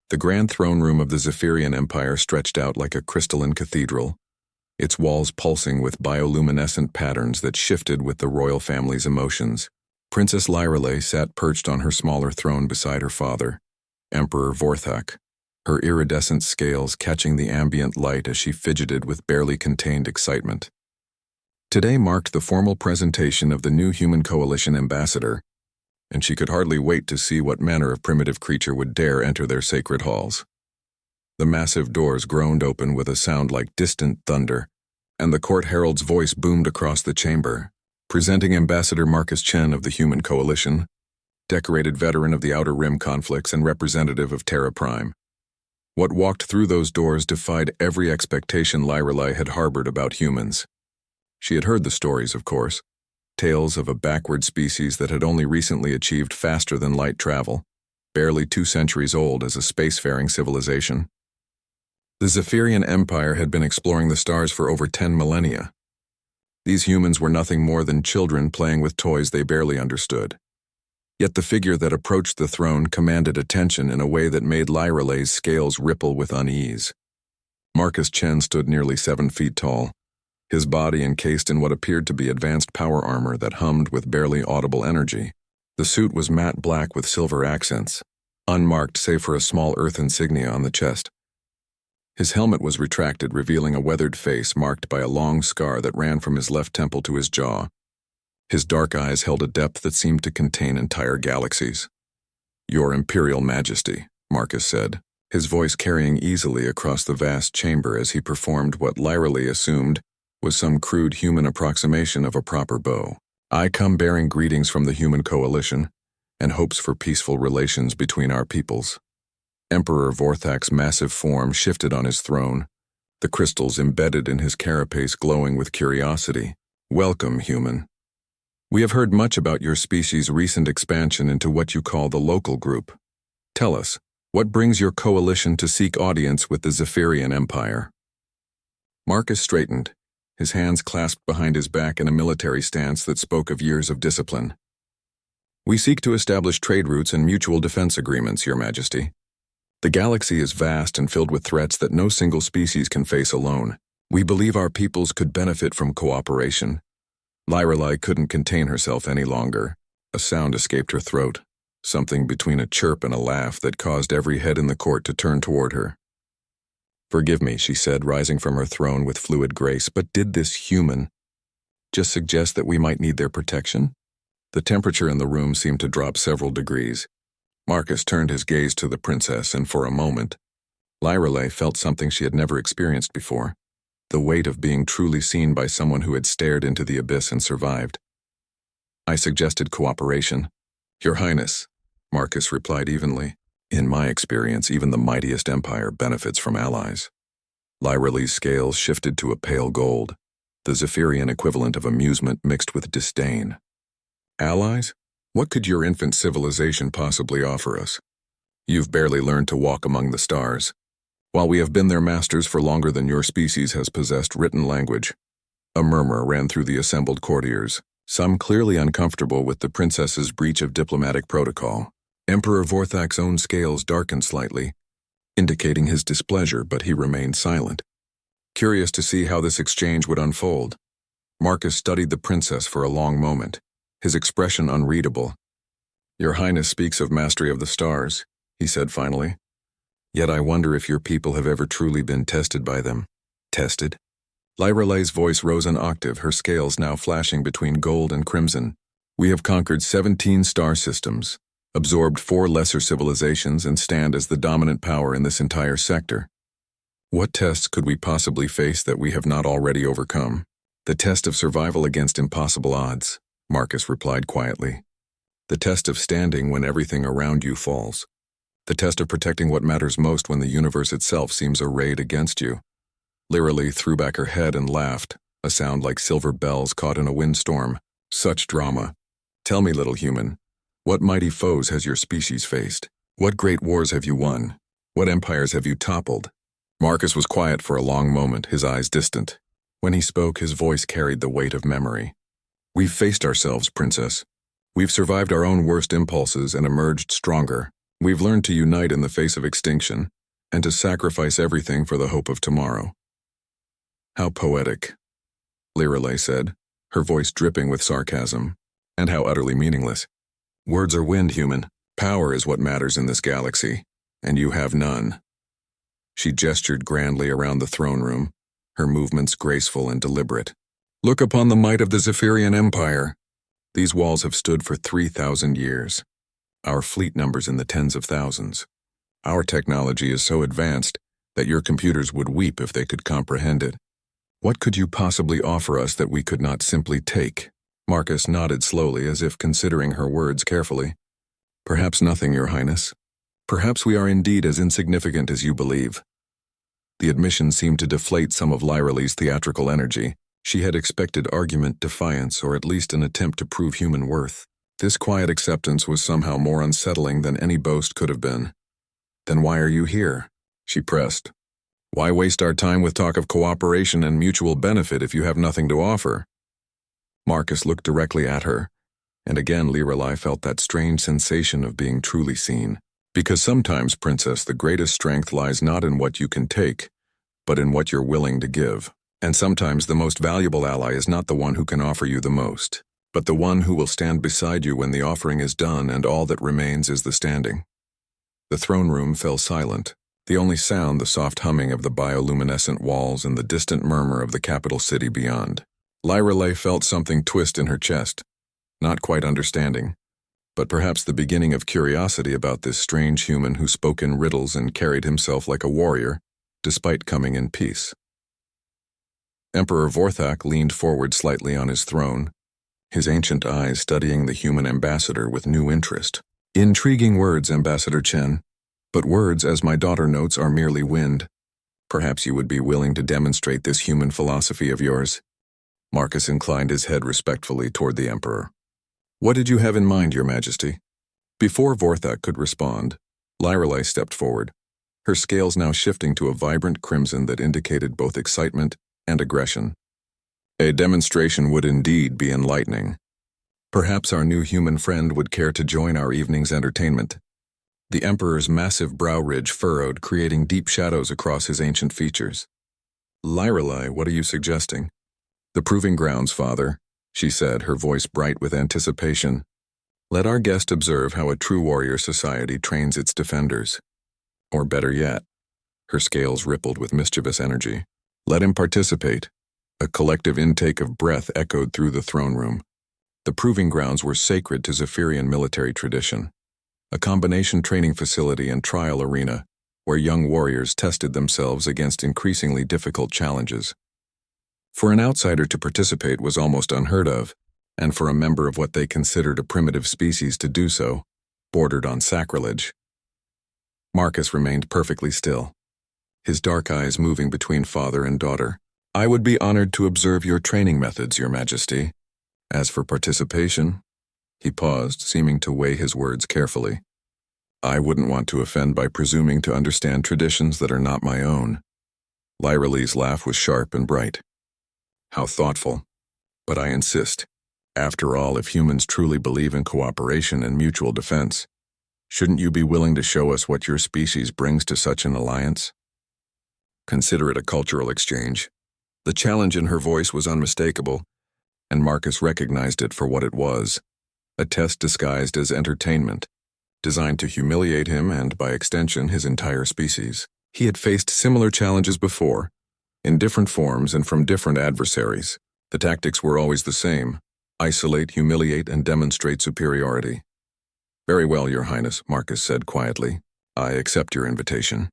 The grand throne room of the Zephyrian Empire stretched out like a crystalline cathedral, its walls pulsing with bioluminescent patterns that shifted with the royal family's emotions. Princess Lyrelay sat perched on her smaller throne beside her father, Emperor Vorthak, her iridescent scales catching the ambient light as she fidgeted with barely contained excitement. Today marked the formal presentation of the new Human Coalition ambassador, and she could hardly wait to see what manner of primitive creature would dare enter their sacred halls. The massive doors groaned open with a sound like distant thunder, and the court herald's voice boomed across the chamber, presenting Ambassador Marcus Chen of the Human Coalition, decorated veteran of the Outer Rim conflicts and representative of Terra Prime. What walked through those doors defied every expectation Lyrelay had harbored about humans. She had heard the stories, of course, tales of a backward species that had only recently achieved faster-than-light travel, barely 2 centuries old as a spacefaring civilization. The Zephyrian Empire had been exploring the stars for over 10 millennia. These humans were nothing more than children playing with toys they barely understood. Yet the figure that approached the throne commanded attention in a way that made Lyrelay's scales ripple with unease. Marcus Chen stood nearly 7 feet tall, his body encased in what appeared to be advanced power armor that hummed with barely audible energy. The suit was matte black with silver accents, unmarked save for a small earth insignia on the chest. His helmet was retracted, revealing a weathered face marked by a long scar that ran from his left temple to his jaw. His dark eyes held a depth that seemed to contain entire galaxies. "Your Imperial Majesty," Marcus said, his voice carrying easily across the vast chamber as he performed what Lyrelay assumed was some crude human approximation of a proper bow. "I come bearing greetings from the Human Coalition and hopes for peaceful relations between our peoples." Emperor Vorthak's massive form shifted on his throne, the crystals embedded in his carapace glowing with curiosity. "Welcome, human. We have heard much about your species' recent expansion into what you call the local group. Tell us, what brings your coalition to seek audience with the Zephyrian Empire?" Marcus straightened, his hands clasped behind his back in a military stance that spoke of years of discipline. "We seek to establish trade routes and mutual defense agreements, Your Majesty. The galaxy is vast and filled with threats that no single species can face alone. We believe our peoples could benefit from cooperation." Lyrelay couldn't contain herself any longer. A sound escaped her throat, something between a chirp and a laugh that caused every head in the court to turn toward her. "Forgive me," she said, rising from her throne with fluid grace, "but did this human just suggest that we might need their protection?" The temperature in the room seemed to drop several degrees. Marcus turned his gaze to the princess, and for a moment, Lyrelay felt something she had never experienced before, the weight of being truly seen by someone who had stared into the abyss and survived. "I suggested cooperation, Your Highness," Marcus replied evenly. "In my experience, even the mightiest empire benefits from allies." Lyrelay's scales shifted to a pale gold, the Zephyrian equivalent of amusement mixed with disdain. "Allies? What could your infant civilization possibly offer us? You've barely learned to walk among the stars, while we have been their masters for longer than your species has possessed written language." A murmur ran through the assembled courtiers, some clearly uncomfortable with the princess's breach of diplomatic protocol. Emperor Vorthak's own scales darkened slightly, indicating his displeasure, but he remained silent, curious to see how this exchange would unfold. Marcus studied the princess for a long moment, his expression unreadable. "Your Highness speaks of mastery of the stars," he said finally. "Yet I wonder if your people have ever truly been tested by them." "Tested?" Lyrelay's voice rose an octave, her scales now flashing between gold and crimson. "We have conquered 17 star systems, absorbed 4 lesser civilizations, and stand as the dominant power in this entire sector. What tests could we possibly face that we have not already overcome?" "The test of survival against impossible odds," Marcus replied quietly. "The test of standing when everything around you falls. The test of protecting what matters most when the universe itself seems arrayed against you." Lyrelay threw back her head and laughed, a sound like silver bells caught in a windstorm. "Such drama. Tell me, little human, what mighty foes has your species faced? What great wars have you won? What empires have you toppled?" Marcus was quiet for a long moment, his eyes distant. When he spoke, his voice carried the weight of memory. "We've faced ourselves, Princess. We've survived our own worst impulses and emerged stronger. We've learned to unite in the face of extinction, and to sacrifice everything for the hope of tomorrow." "How poetic," Lirelei said, her voice dripping with sarcasm. "And how utterly meaningless. Words are wind, human. Power is what matters in this galaxy, and you have none." She gestured grandly around the throne room, her movements graceful and deliberate. "Look upon the might of the Zephyrian Empire. These walls have stood for 3,000 years. Our fleet numbers in the tens of thousands. Our technology is so advanced that your computers would weep if they could comprehend it. What could you possibly offer us that we could not simply take?" Marcus nodded slowly as if considering her words carefully. "Perhaps nothing, Your Highness. Perhaps we are indeed as insignificant as you believe." The admission seemed to deflate some of Lyraleigh's theatrical energy. She had expected argument, defiance, or at least an attempt to prove human worth. This quiet acceptance was somehow more unsettling than any boast could have been. "Then why are you here?" she pressed. "Why waste our time with talk of cooperation and mutual benefit if you have nothing to offer?" Marcus looked directly at her, and again Lirelei felt that strange sensation of being truly seen. "Because sometimes, Princess, the greatest strength lies not in what you can take, but in what you're willing to give. And sometimes the most valuable ally is not the one who can offer you the most, but the one who will stand beside you when the offering is done and all that remains is the standing." The throne room fell silent, the only sound the soft humming of the bioluminescent walls and the distant murmur of the capital city beyond. Lirelei felt something twist in her chest, not quite understanding, but perhaps the beginning of curiosity about this strange human who spoke in riddles and carried himself like a warrior, despite coming in peace. Emperor Vorthak leaned forward slightly on his throne, his ancient eyes studying the human ambassador with new interest. "Intriguing words, Ambassador Chen, but words, as my daughter notes, are merely wind. Perhaps you would be willing to demonstrate this human philosophy of yours." Marcus inclined his head respectfully toward the Emperor. "What did you have in mind, Your Majesty?" Before Vorthak could respond, Lirelei stepped forward, her scales now shifting to a vibrant crimson that indicated both excitement and aggression. "A demonstration would indeed be enlightening. Perhaps our new human friend would care to join our evening's entertainment." The Emperor's massive brow ridge furrowed, creating deep shadows across his ancient features. "Lirelei, what are you suggesting?" "The proving grounds, Father," she said, her voice bright with anticipation. "Let our guest observe how a true warrior society trains its defenders. Or better yet," her scales rippled with mischievous energy, "let him participate." A collective intake of breath echoed through the throne room. The proving grounds were sacred to Zephyrian military tradition, a combination training facility and trial arena where young warriors tested themselves against increasingly difficult challenges. For an outsider to participate was almost unheard of, and for a member of what they considered a primitive species to do so bordered on sacrilege. Marcus remained perfectly still, his dark eyes moving between father and daughter. "I would be honored to observe your training methods, Your Majesty. As for participation," he paused, seeming to weigh his words carefully, "I wouldn't want to offend by presuming to understand traditions that are not my own." Lyraleigh's laugh was sharp and bright. "How thoughtful. But I insist. After all, if humans truly believe in cooperation and mutual defense, shouldn't you be willing to show us what your species brings to such an alliance? Consider it a cultural exchange." The challenge in her voice was unmistakable, and Marcus recognized it for what it was, a test disguised as entertainment, designed to humiliate him and, by extension, his entire species. He had faced similar challenges before, in different forms and from different adversaries. The tactics were always the same: isolate, humiliate, and demonstrate superiority. "Very well, Your Highness," Marcus said quietly. "I accept your invitation."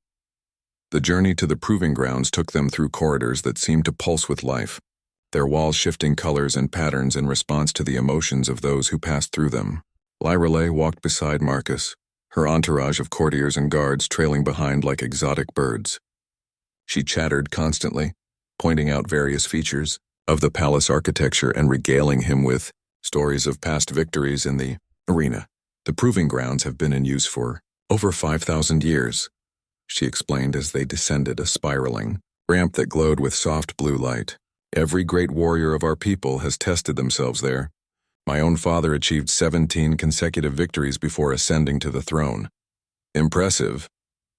The journey to the proving grounds took them through corridors that seemed to pulse with life, their walls shifting colors and patterns in response to the emotions of those who passed through them. Lirelei walked beside Marcus, her entourage of courtiers and guards trailing behind like exotic birds. She chattered constantly, pointing out various features of the palace architecture and regaling him with stories of past victories in the arena. "The proving grounds have been in use for over 5,000 years, she explained as they descended a spiraling ramp that glowed with soft blue light. "Every great warrior of our people has tested themselves there. My own father achieved 17 consecutive victories before ascending to the throne. Impressive,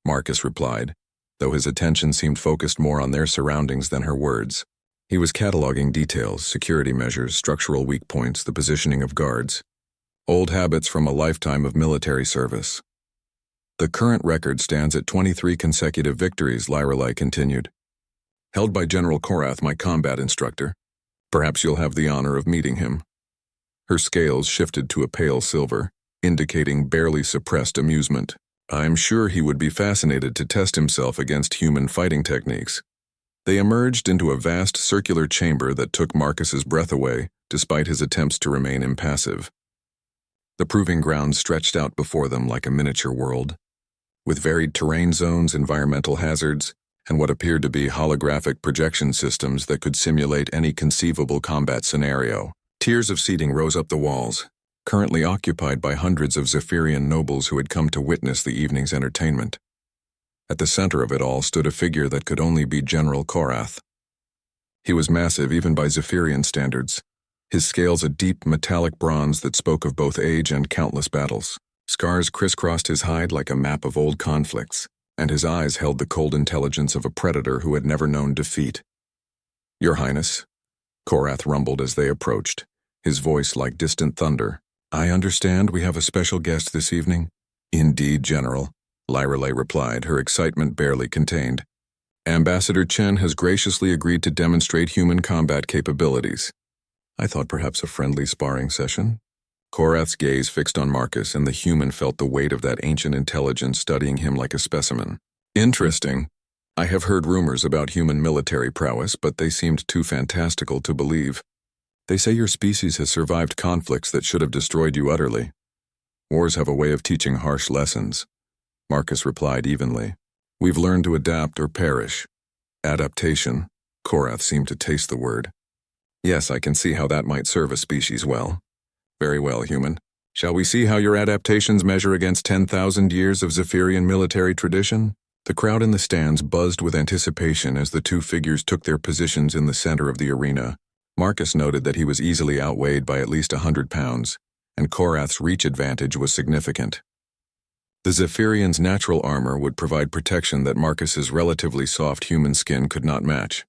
Marcus replied, though his attention seemed focused more on their surroundings than her words. He was cataloging details, security measures, structural weak points, the positioning of guards. Old habits from a lifetime of military service. The current record stands at 23 consecutive victories, Lyrelai continued. Held by General Korath, my combat instructor. Perhaps you'll have the honor of meeting him. Her scales shifted to a pale silver, indicating barely suppressed amusement. I'm sure he would be fascinated to test himself against human fighting techniques. They emerged into a vast circular chamber that took Marcus's breath away, despite his attempts to remain impassive. The proving ground stretched out before them like a miniature world, with varied terrain zones, environmental hazards, and what appeared to be holographic projection systems that could simulate any conceivable combat scenario. Tiers of seating rose up the walls, currently occupied by hundreds of Zephyrian nobles who had come to witness the evening's entertainment. At the center of it all stood a figure that could only be General Korath. He was massive even by Zephyrian standards, his scales a deep metallic bronze that spoke of both age and countless battles. Scars crisscrossed his hide like a map of old conflicts, and his eyes held the cold intelligence of a predator who had never known defeat. Your Highness, Korath rumbled as they approached, his voice like distant thunder. I understand we have a special guest this evening. Indeed, General, Lyrelai replied, her excitement barely contained. Ambassador Chen has graciously agreed to demonstrate human combat capabilities. I thought perhaps a friendly sparring session. Korath's gaze fixed on Marcus, and the human felt the weight of that ancient intelligence studying him like a specimen. Interesting. I have heard rumors about human military prowess, but they seemed too fantastical to believe. They say your species has survived conflicts that should have destroyed you utterly. Wars have a way of teaching harsh lessons, Marcus replied evenly. We've learned to adapt or perish. Adaptation. Korath seemed to taste the word. Yes, I can see how that might serve a species well. Very well, human. Shall we see how your adaptations measure against 10,000 years of Zephyrian military tradition? The crowd in the stands buzzed with anticipation as the two figures took their positions in the center of the arena. Marcus noted that he was easily outweighed by at least 100 pounds, and Korath's reach advantage was significant. The Zephyrian's natural armor would provide protection that Marcus's relatively soft human skin could not match.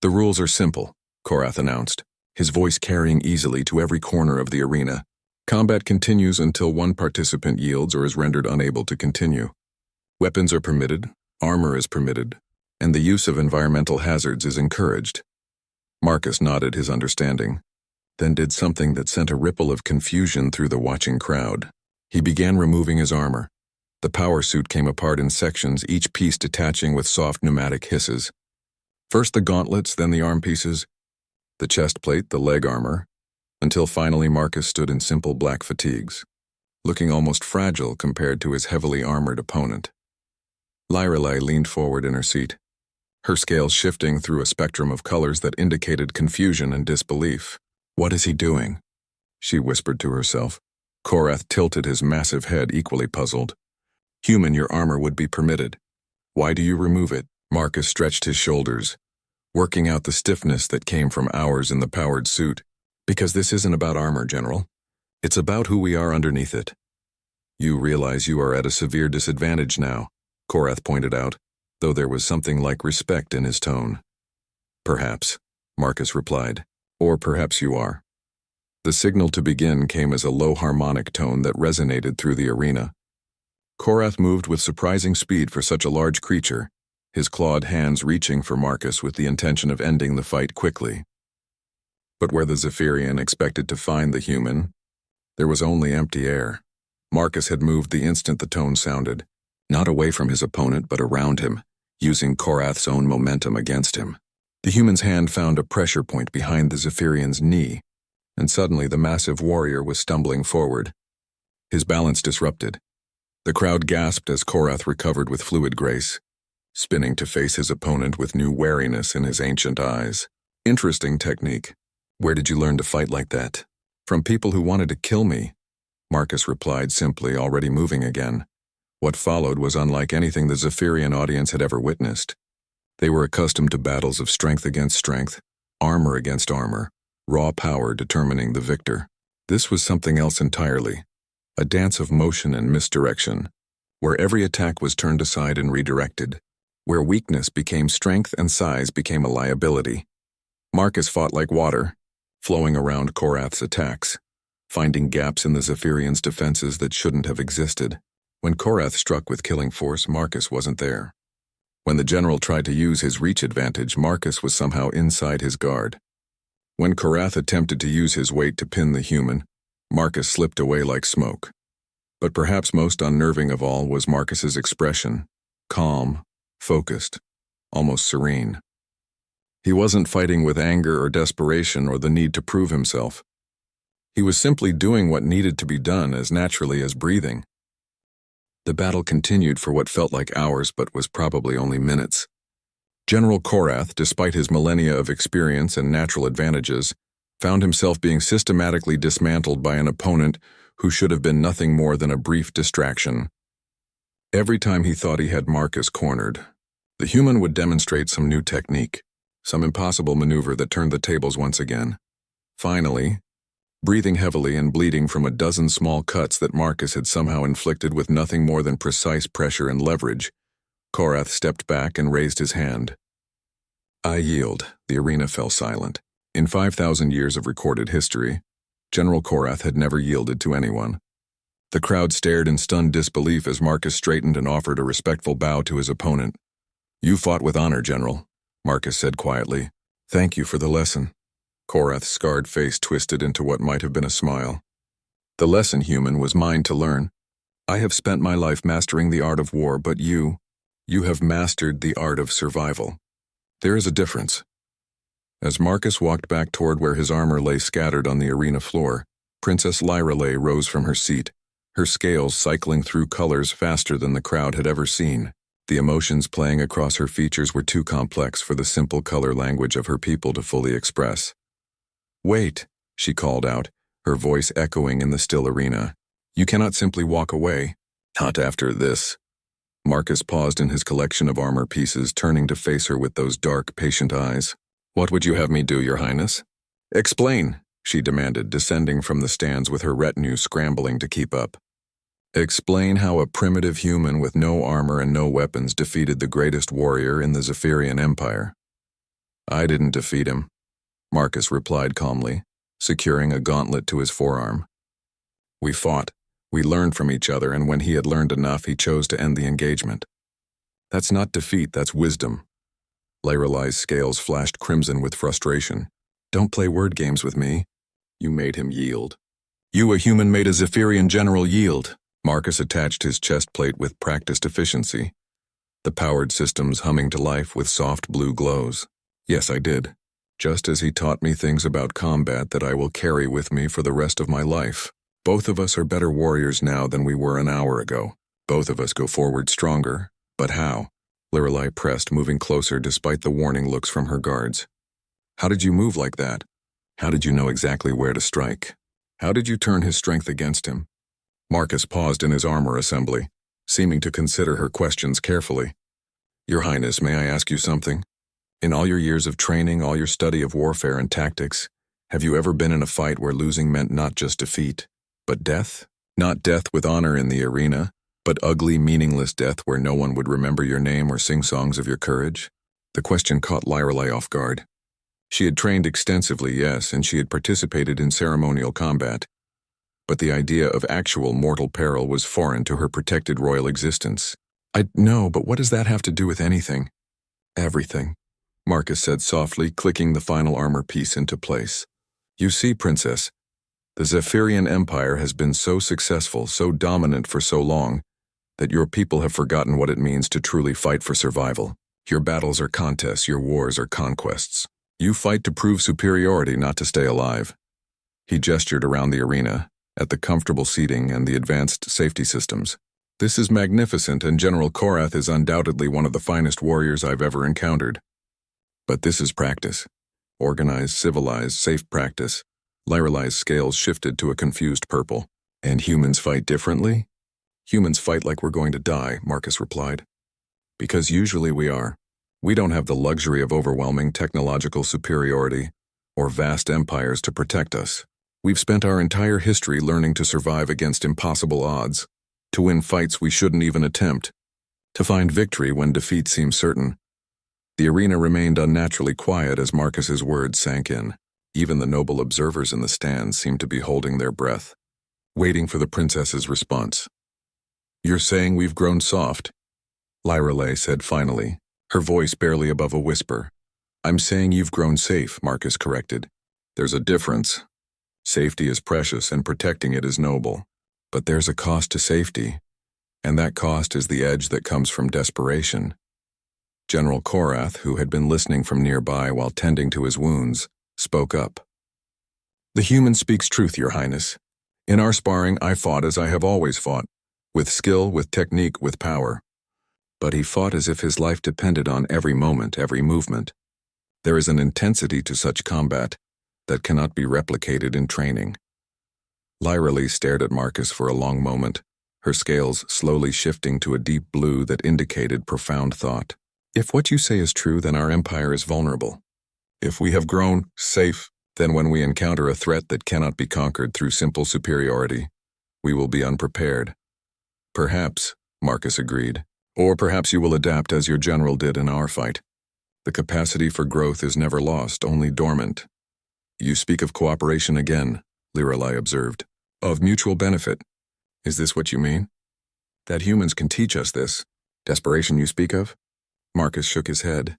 The rules are simple, Korath announced, his voice carrying easily to every corner of the arena. Combat continues until one participant yields or is rendered unable to continue. Weapons are permitted, armor is permitted, and the use of environmental hazards is encouraged. Marcus nodded his understanding, then did something that sent a ripple of confusion through the watching crowd. He began removing his armor. The power suit came apart in sections, each piece detaching with soft pneumatic hisses. First the gauntlets, then the arm pieces, the chest plate, the leg armor, until finally Marcus stood in simple black fatigues, looking almost fragile compared to his heavily armored opponent. Lyrelai leaned forward in her seat, her scales shifting through a spectrum of colors that indicated confusion and disbelief. What is he doing? She whispered to herself. Korath tilted his massive head, equally puzzled. Human, your armor would be permitted. Why do you remove it? Marcus stretched his shoulders, working out the stiffness that came from hours in the powered suit. Because this isn't about armor, General. It's about who we are underneath it. You realize you are at a severe disadvantage now, Korath pointed out, though there was something like respect in his tone. Perhaps, Marcus replied. Or perhaps you are. The signal to begin came as a low harmonic tone that resonated through the arena. Korath moved with surprising speed for such a large creature, his clawed hands reaching for Marcus with the intention of ending the fight quickly. But where the Zephyrian expected to find the human, there was only empty air. Marcus had moved the instant the tone sounded, not away from his opponent but around him, using Korath's own momentum against him. The human's hand found a pressure point behind the Zephyrian's knee, and suddenly the massive warrior was stumbling forward. His balance disrupted. The crowd gasped as Korath recovered with fluid grace, spinning to face his opponent with new wariness in his ancient eyes. Interesting technique. Where did you learn to fight like that? From people who wanted to kill me, Marcus replied simply, already moving again. What followed was unlike anything the Zephyrian audience had ever witnessed. They were accustomed to battles of strength against strength, armor against armor, raw power determining the victor. This was something else entirely, a dance of motion and misdirection, where every attack was turned aside and redirected, where weakness became strength and size became a liability. Marcus fought like water, flowing around Korath's attacks, finding gaps in the Zephyrian's defenses that shouldn't have existed. When Korath struck with killing force, Marcus wasn't there. When the general tried to use his reach advantage, Marcus was somehow inside his guard. When Korath attempted to use his weight to pin the human, Marcus slipped away like smoke. But perhaps most unnerving of all was Marcus's expression, calm, focused, almost serene. He wasn't fighting with anger or desperation or the need to prove himself. He was simply doing what needed to be done as naturally as breathing. The battle continued for what felt like hours but was probably only minutes. General Korath, despite his millennia of experience and natural advantages, found himself being systematically dismantled by an opponent who should have been nothing more than a brief distraction. Every time he thought he had Marcus cornered, the human would demonstrate some new technique, some impossible maneuver that turned the tables once again. Finally, breathing heavily and bleeding from a dozen small cuts that Marcus had somehow inflicted with nothing more than precise pressure and leverage, Korath stepped back and raised his hand. I yield. The arena fell silent. In 5,000 years of recorded history, General Korath had never yielded to anyone. The crowd stared in stunned disbelief as Marcus straightened and offered a respectful bow to his opponent. You fought with honor, General, Marcus said quietly. Thank you for the lesson. Korath's scarred face twisted into what might have been a smile. The lesson, human, was mine to learn. I have spent my life mastering the art of war, but you have mastered the art of survival. There is a difference. As Marcus walked back toward where his armor lay scattered on the arena floor, Princess Lyrelay rose from her seat, her scales cycling through colors faster than the crowd had ever seen. The emotions playing across her features were too complex for the simple color language of her people to fully express. Wait, she called out, her voice echoing in the still arena. You cannot simply walk away. Not after this. Marcus paused in his collection of armor pieces, turning to face her with those dark, patient eyes. What would you have me do, Your Highness? Explain, she demanded, descending from the stands with her retinue scrambling to keep up. Explain how a primitive human with no armor and no weapons defeated the greatest warrior in the Zephyrian Empire. I didn't defeat him, Marcus replied calmly, securing a gauntlet to his forearm. We fought, we learned from each other, and when he had learned enough, he chose to end the engagement. That's not defeat, that's wisdom. Lyrelay's scales flashed crimson with frustration. Don't play word games with me. You made him yield. You, a human, made a Zephyrian general yield. Marcus attached his chest plate with practiced efficiency, the powered systems humming to life with soft blue glows. Yes, I did. Just as he taught me things about combat that I will carry with me for the rest of my life. Both of us are better warriors now than we were an hour ago. Both of us go forward stronger. But how? Lyrelay pressed, moving closer despite the warning looks from her guards. How did you move like that? How did you know exactly where to strike? How did you turn his strength against him? Marcus paused in his armor assembly, seeming to consider her questions carefully. Your Highness, may I ask you something? In all your years of training, all your study of warfare and tactics, have you ever been in a fight where losing meant not just defeat, but death? Not death with honor in the arena, but ugly, meaningless death where no one would remember your name or sing songs of your courage? The question caught Lyrelay off guard. She had trained extensively, yes, and she had participated in ceremonial combat. But the idea of actual mortal peril was foreign to her protected royal existence. I know, but what does that have to do with anything? Everything, Marcus said softly, clicking the final armor piece into place. You see, Princess, the Zephyrian Empire has been so successful, so dominant for so long, that your people have forgotten what it means to truly fight for survival. Your battles are contests, your wars are conquests. You fight to prove superiority, not to stay alive. He gestured around the arena, at the comfortable seating and the advanced safety systems. This is magnificent, and General Korath is undoubtedly one of the finest warriors I've ever encountered. But this is practice. Organized, civilized, safe practice. Lyrelay's scales shifted to a confused purple. And humans fight differently? Humans fight like we're going to die, Marcus replied. Because usually we are. We don't have the luxury of overwhelming technological superiority or vast empires to protect us. We've spent our entire history learning to survive against impossible odds. to win fights we shouldn't even attempt, to find victory when defeat seems certain. The arena remained unnaturally quiet as Marcus's words sank in. Even the noble observers in the stands seemed to be holding their breath, waiting for the princess's response. "You're saying we've grown soft?" Lyrelay said finally, her voice barely above a whisper. "I'm saying you've grown safe," Marcus corrected. "There's a difference. Safety is precious and protecting it is noble. But there's a cost to safety, and that cost is the edge that comes from desperation." General Korath, who had been listening from nearby while tending to his wounds, spoke up. "The human speaks truth, Your Highness. In our sparring, I fought as I have always fought, with skill, with technique, with power. But he fought as if his life depended on every moment, every movement. There is an intensity to such combat that cannot be replicated in training." Lyrelay stared at Marcus for a long moment, her scales slowly shifting to a deep blue that indicated profound thought. "If what you say is true, then our empire is vulnerable. If we have grown safe, then when we encounter a threat that cannot be conquered through simple superiority, we will be unprepared." "Perhaps," Marcus agreed. "Or perhaps you will adapt as your general did in our fight. The capacity for growth is never lost, only dormant." "You speak of cooperation again," Lyrelay observed. "Of mutual benefit. Is this what you mean? That humans can teach us this? Desperation you speak of?" Marcus shook his head.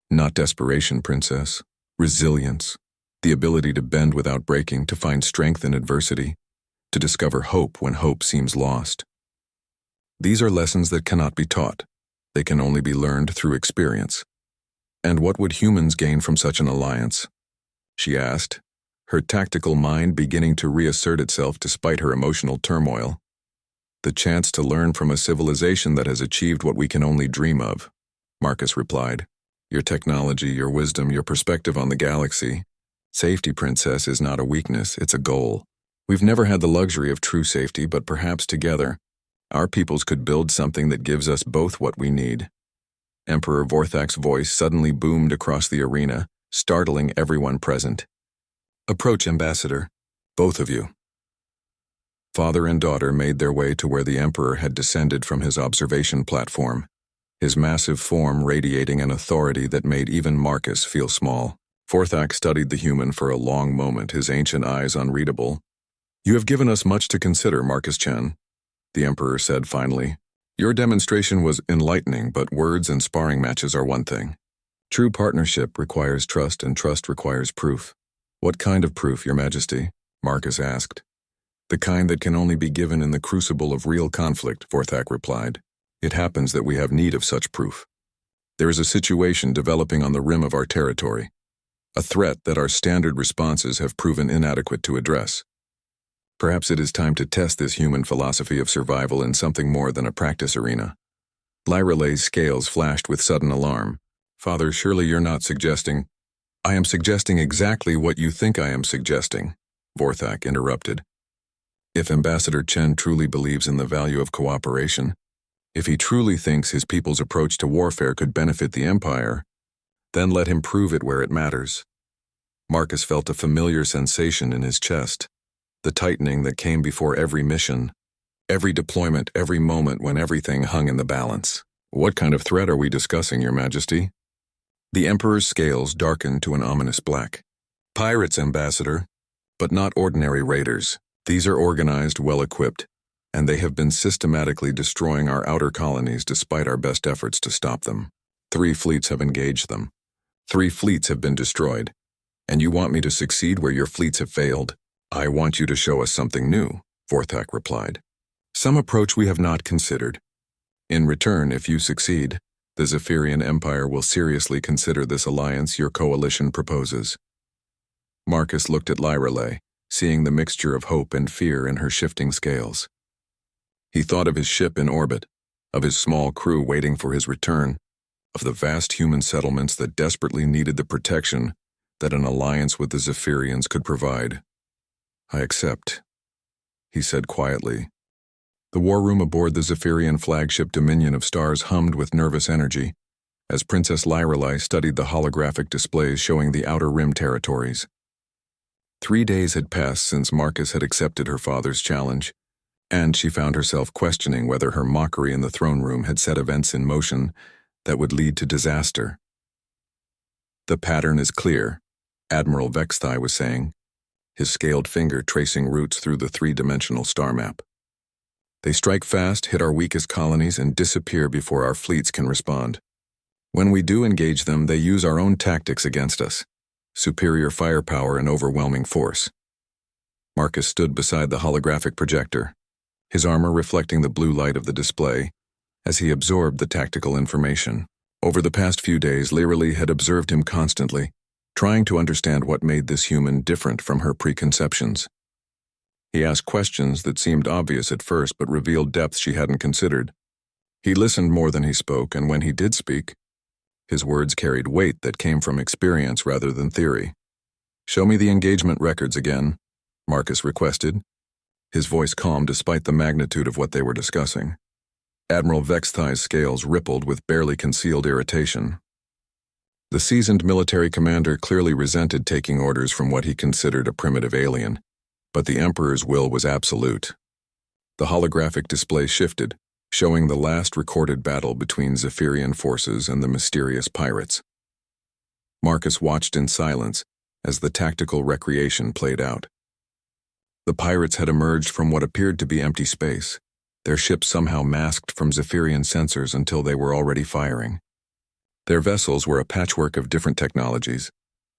"Not desperation, Princess. Resilience. The ability to bend without breaking, to find strength in adversity, to discover hope when hope seems lost. These are lessons that cannot be taught. They can only be learned through experience." "And what would humans gain from such an alliance?" she asked, her tactical mind beginning to reassert itself despite her emotional turmoil. "The chance to learn from a civilization that has achieved what we can only dream of," Marcus replied. "Your technology, your wisdom, your perspective on the galaxy. Safety, Princess, is not a weakness, it's a goal. We've never had the luxury of true safety, but perhaps together, our peoples could build something that gives us both what we need." Emperor Vorthak's voice suddenly boomed across the arena, startling everyone present. "Approach, Ambassador, both of you." Father and daughter made their way to where the Emperor had descended from his observation platform, his massive form radiating an authority that made even Marcus feel small. Vorthak studied the human for a long moment, his ancient eyes unreadable. "You have given us much to consider, Marcus Chen," the Emperor said finally. "Your demonstration was enlightening, but words and sparring matches are one thing. True partnership requires trust, and trust requires proof." "What kind of proof, Your Majesty?" Marcus asked. "The kind that can only be given in the crucible of real conflict," Vorthak replied. "It happens that we have need of such proof. There is a situation developing on the rim of our territory, a threat that our standard responses have proven inadequate to address. Perhaps it is time to test this human philosophy of survival in something more than a practice arena." Lyrelay's scales flashed with sudden alarm. "Father, surely you're not suggesting—" "I am suggesting exactly what you think I am suggesting," Vorthak interrupted. "If Ambassador Chen truly believes in the value of cooperation, if he truly thinks his people's approach to warfare could benefit the Empire, then let him prove it where it matters." Marcus felt a familiar sensation in his chest, the tightening that came before every mission, every deployment, every moment when everything hung in the balance. "What kind of threat are we discussing, Your Majesty?" The Emperor's scales darkened to an ominous black. "Pirates, Ambassador, but not ordinary raiders. These are organized, well-equipped, and they have been systematically destroying our outer colonies despite our best efforts to stop them. 3 fleets have engaged them. 3 fleets have been destroyed. And you want me to succeed where your fleets have failed? I want you to show us something new," Vorthak replied. "Some approach we have not considered. In return, if you succeed, the Zephyrian Empire will seriously consider this alliance your coalition proposes." Marcus looked at Lyrelay, seeing the mixture of hope and fear in her shifting scales. He thought of his ship in orbit, of his small crew waiting for his return, of the vast human settlements that desperately needed the protection that an alliance with the Zephyrians could provide. "I accept," he said quietly. The war room aboard the Zephyrian flagship Dominion of Stars hummed with nervous energy as Princess Lyrelay studied the holographic displays showing the Outer Rim territories. 3 days had passed since Marcus had accepted her father's challenge, and she found herself questioning whether her mockery in the throne room had set events in motion that would lead to disaster. "The pattern is clear," Admiral AwayHFY was saying, his scaled finger tracing routes through the three-dimensional star map. "They strike fast, hit our weakest colonies, and disappear before our fleets can respond. When we do engage them, they use our own tactics against us. Superior firepower and overwhelming force." Marcus stood beside the holographic projector, his armor reflecting the blue light of the display, as he absorbed the tactical information. Over the past few days, Lyrily had observed him constantly, trying to understand what made this human different from her preconceptions. He asked questions that seemed obvious at first but revealed depths she hadn't considered. He listened more than he spoke, and when he did speak, his words carried weight that came from experience rather than theory. "Show me the engagement records again," Marcus requested, his voice calm despite the magnitude of what they were discussing. Admiral AwayHFY's scales rippled with barely concealed irritation. The seasoned military commander clearly resented taking orders from what he considered a primitive alien, but the Emperor's will was absolute. The holographic display shifted, showing the last recorded battle between Zephyrian forces and the mysterious pirates. Marcus watched in silence as the tactical recreation played out. The pirates had emerged from what appeared to be empty space, their ships somehow masked from Zephyrian sensors until they were already firing. Their vessels were a patchwork of different technologies,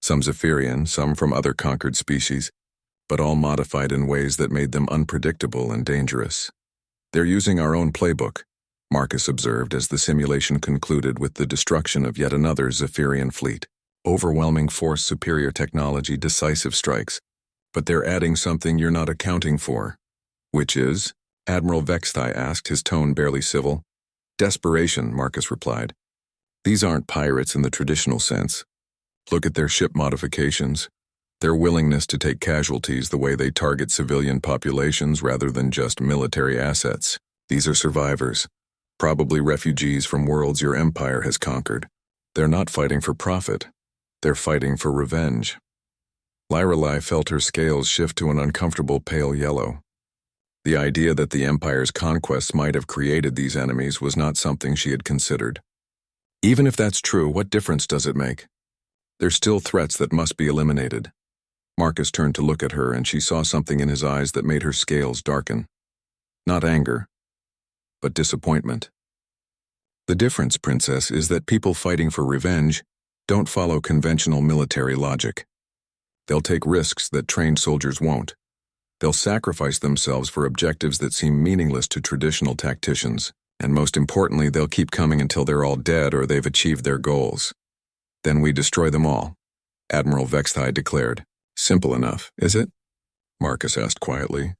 some Zephyrian, some from other conquered species, but all modified in ways that made them unpredictable and dangerous. "They're using our own playbook," Marcus observed as the simulation concluded with the destruction of yet another Zephyrian fleet. "Overwhelming force, superior technology, decisive strikes. But they're adding something you're not accounting for." "Which is?" Admiral AwayHFY asked, his tone barely civil. "Desperation," Marcus replied. "These aren't pirates in the traditional sense. Look at their ship modifications, their willingness to take casualties, the way they target civilian populations rather than just military assets. These are survivors, probably refugees from worlds your empire has conquered. They're not fighting for profit. They're fighting for revenge." Lyrily felt her scales shift to an uncomfortable pale yellow. The idea that the Empire's conquests might have created these enemies was not something she had considered. Even if that's true, what difference does it make? They're still threats that must be eliminated. Marcus turned to look at her, and she saw something in his eyes that made her scales darken. Not anger, but disappointment. "The difference, Princess, is that people fighting for revenge don't follow conventional military logic. They'll take risks that trained soldiers won't. They'll sacrifice themselves for objectives that seem meaningless to traditional tacticians, and most importantly, they'll keep coming until they're all dead or they've achieved their goals. Then we destroy them all," Admiral AwayHFY declared. "Simple enough, is it?" Marcus asked quietly.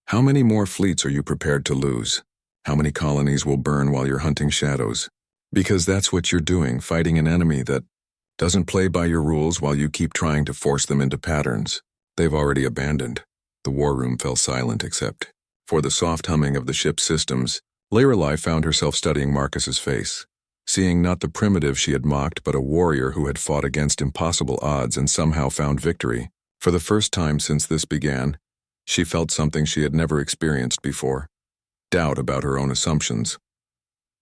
"How many more fleets are you prepared to lose? How many colonies will burn while you're hunting shadows? Because that's what you're doing, fighting an enemy that doesn't play by your rules while you keep trying to force them into patterns they've already abandoned." The war room fell silent except for the soft humming of the ship's systems. Lyrily found herself studying Marcus's face, seeing not the primitive she had mocked but a warrior who had fought against impossible odds and somehow found victory. For the first time since this began, she felt something she had never experienced before: doubt about her own assumptions.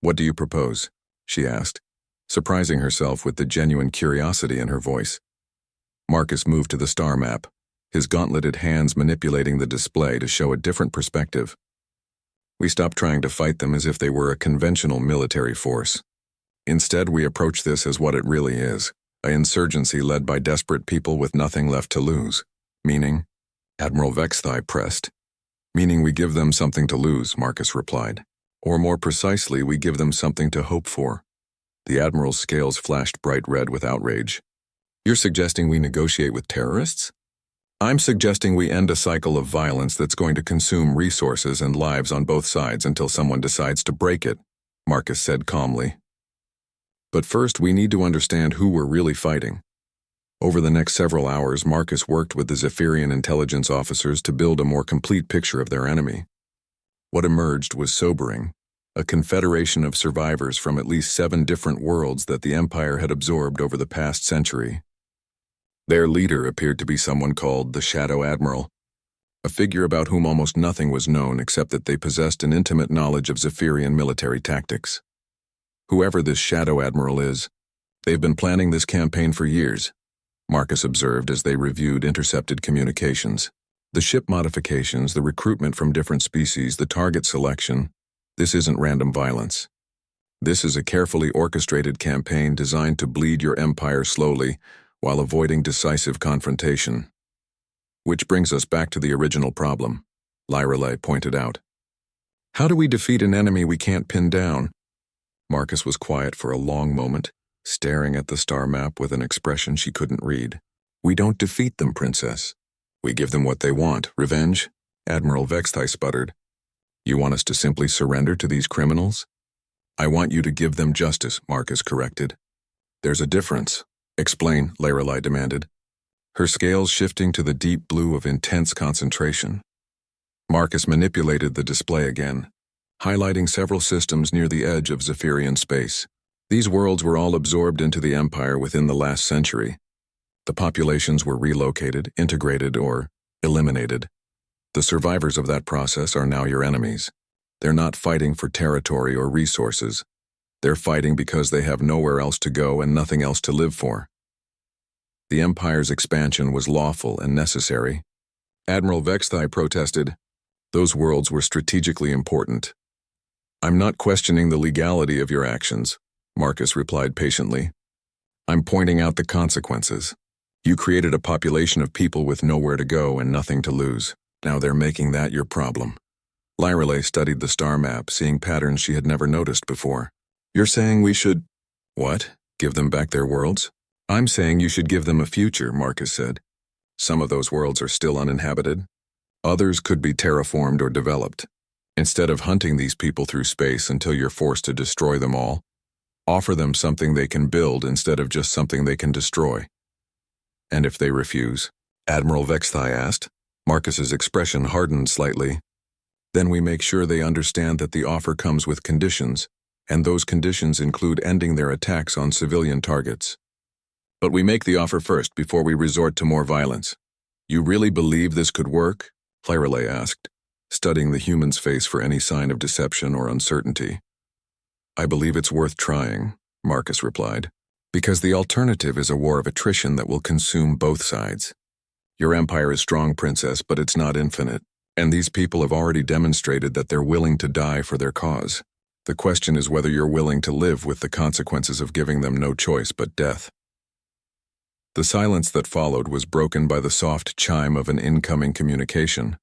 "What do you propose?" she asked, surprising herself with the genuine curiosity in her voice. Marcus moved to the star map, his gauntleted hands manipulating the display to show a different perspective. "We stop trying to fight them as if they were a conventional military force. Instead, we approach this as what it really is, an insurgency led by desperate people with nothing left to lose." "Meaning?" Admiral AwayHFY pressed. "Meaning we give them something to lose," Marcus replied. "Or more precisely, we give them something to hope for." The Admiral's scales flashed bright red with outrage. "You're suggesting we negotiate with terrorists?" "I'm suggesting we end a cycle of violence that's going to consume resources and lives on both sides until someone decides to break it," Marcus said calmly. "But first, we need to understand who we're really fighting." Over the next several hours, Marcus worked with the Zephyrian intelligence officers to build a more complete picture of their enemy. What emerged was sobering: a confederation of survivors from at least 7 different worlds that the Empire had absorbed over the past century. Their leader appeared to be someone called the Shadow Admiral, a figure about whom almost nothing was known except that they possessed an intimate knowledge of Zephyrian military tactics. Whoever this Shadow Admiral is, they've been planning this campaign for years, Marcus observed as they reviewed intercepted communications. The ship modifications, the recruitment from different species, the target selection, this isn't random violence. This is a carefully orchestrated campaign designed to bleed your empire slowly while avoiding decisive confrontation. Which brings us back to the original problem, Lyreley pointed out. How do we defeat an enemy we can't pin down? Marcus was quiet for a long moment, staring at the star map with an expression she couldn't read. We don't defeat them, Princess. We give them what they want. Revenge? Admiral Vexthai sputtered. You want us to simply surrender to these criminals? I want you to give them justice, Marcus corrected. There's a difference. Explain, Lyreley demanded, her scales shifting to the deep blue of intense concentration. Marcus manipulated the display again, highlighting several systems near the edge of Zephyrian space. These worlds were all absorbed into the Empire within the last century. The populations were relocated, integrated, or eliminated. The survivors of that process are now your enemies. They're not fighting for territory or resources. They're fighting because they have nowhere else to go and nothing else to live for. The Empire's expansion was lawful and necessary. Admiral Vexthai protested. Those worlds were strategically important. I'm not questioning the legality of your actions, Marcus replied patiently. I'm pointing out the consequences. You created a population of people with nowhere to go and nothing to lose. Now they're making that your problem. Lyreley studied the star map, seeing patterns she had never noticed before. You're saying we should… What? Give them back their worlds? I'm saying you should give them a future, Marcus said. Some of those worlds are still uninhabited. Others could be terraformed or developed. Instead of hunting these people through space until you're forced to destroy them all, offer them something they can build instead of just something they can destroy. And if they refuse? Admiral Vexthai asked. Marcus's expression hardened slightly. Then we make sure they understand that the offer comes with conditions, and those conditions include ending their attacks on civilian targets. But we make the offer first before we resort to more violence. You really believe this could work? Lyreley asked, studying the human's face for any sign of deception or uncertainty. I believe it's worth trying, Marcus replied, because the alternative is a war of attrition that will consume both sides. Your empire is strong, Princess, but it's not infinite, and these people have already demonstrated that they're willing to die for their cause. The question is whether you're willing to live with the consequences of giving them no choice but death. The silence that followed was broken by the soft chime of an incoming communication.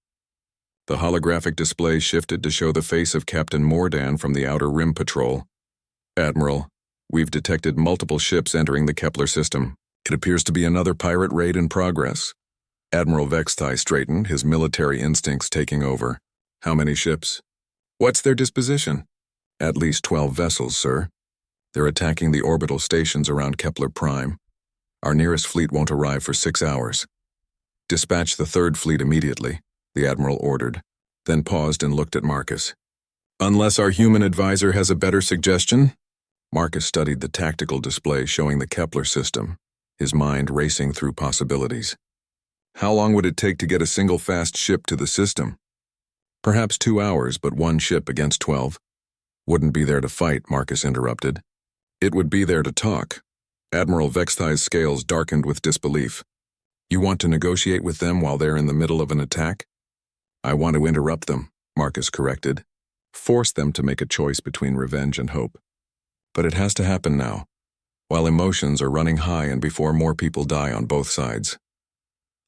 The holographic display shifted to show the face of Captain Mordan from the Outer Rim Patrol. Admiral, we've detected multiple ships entering the Kepler system. It appears to be another pirate raid in progress. Admiral Vexthai straightened, his military instincts taking over. How many ships? What's their disposition? At least 12 vessels, sir. They're attacking the orbital stations around Kepler Prime. Our nearest fleet won't arrive for 6 hours. Dispatch the third fleet immediately, the Admiral ordered, then paused and looked at Marcus. Unless our human advisor has a better suggestion? Marcus studied the tactical display showing the Kepler system, his mind racing through possibilities. How long would it take to get a single fast ship to the system? Perhaps 2 hours, but one ship against 12. Wouldn't be there to fight, Marcus interrupted. It would be there to talk. Admiral Vexthai's scales darkened with disbelief. You want to negotiate with them while they're in the middle of an attack? I want to interrupt them, Marcus corrected. Force them to make a choice between revenge and hope. But it has to happen now, while emotions are running high and before more people die on both sides.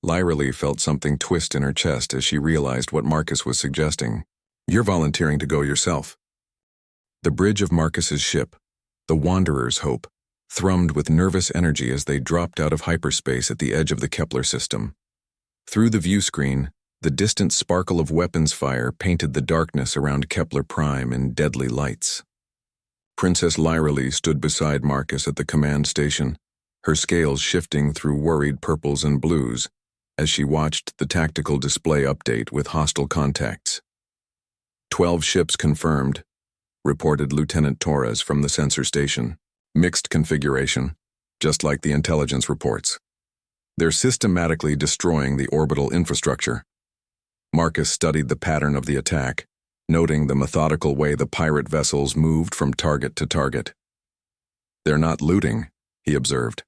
Lyreley felt something twist in her chest as she realized what Marcus was suggesting. You're volunteering to go yourself. The bridge of Marcus's ship, the Wanderer's Hope, thrummed with nervous energy as they dropped out of hyperspace at the edge of the Kepler system. Through the view screen, the distant sparkle of weapons fire painted the darkness around Kepler Prime in deadly lights. Princess Lyreley stood beside Marcus at the command station, her scales shifting through worried purples and blues as she watched the tactical display update with hostile contacts. 12 ships confirmed, reported Lieutenant Torres from the sensor station. Mixed configuration, just like the intelligence reports. They're systematically destroying the orbital infrastructure. Marcus studied the pattern of the attack, noting the methodical way the pirate vessels moved from target to target. "They're not looting," he observed.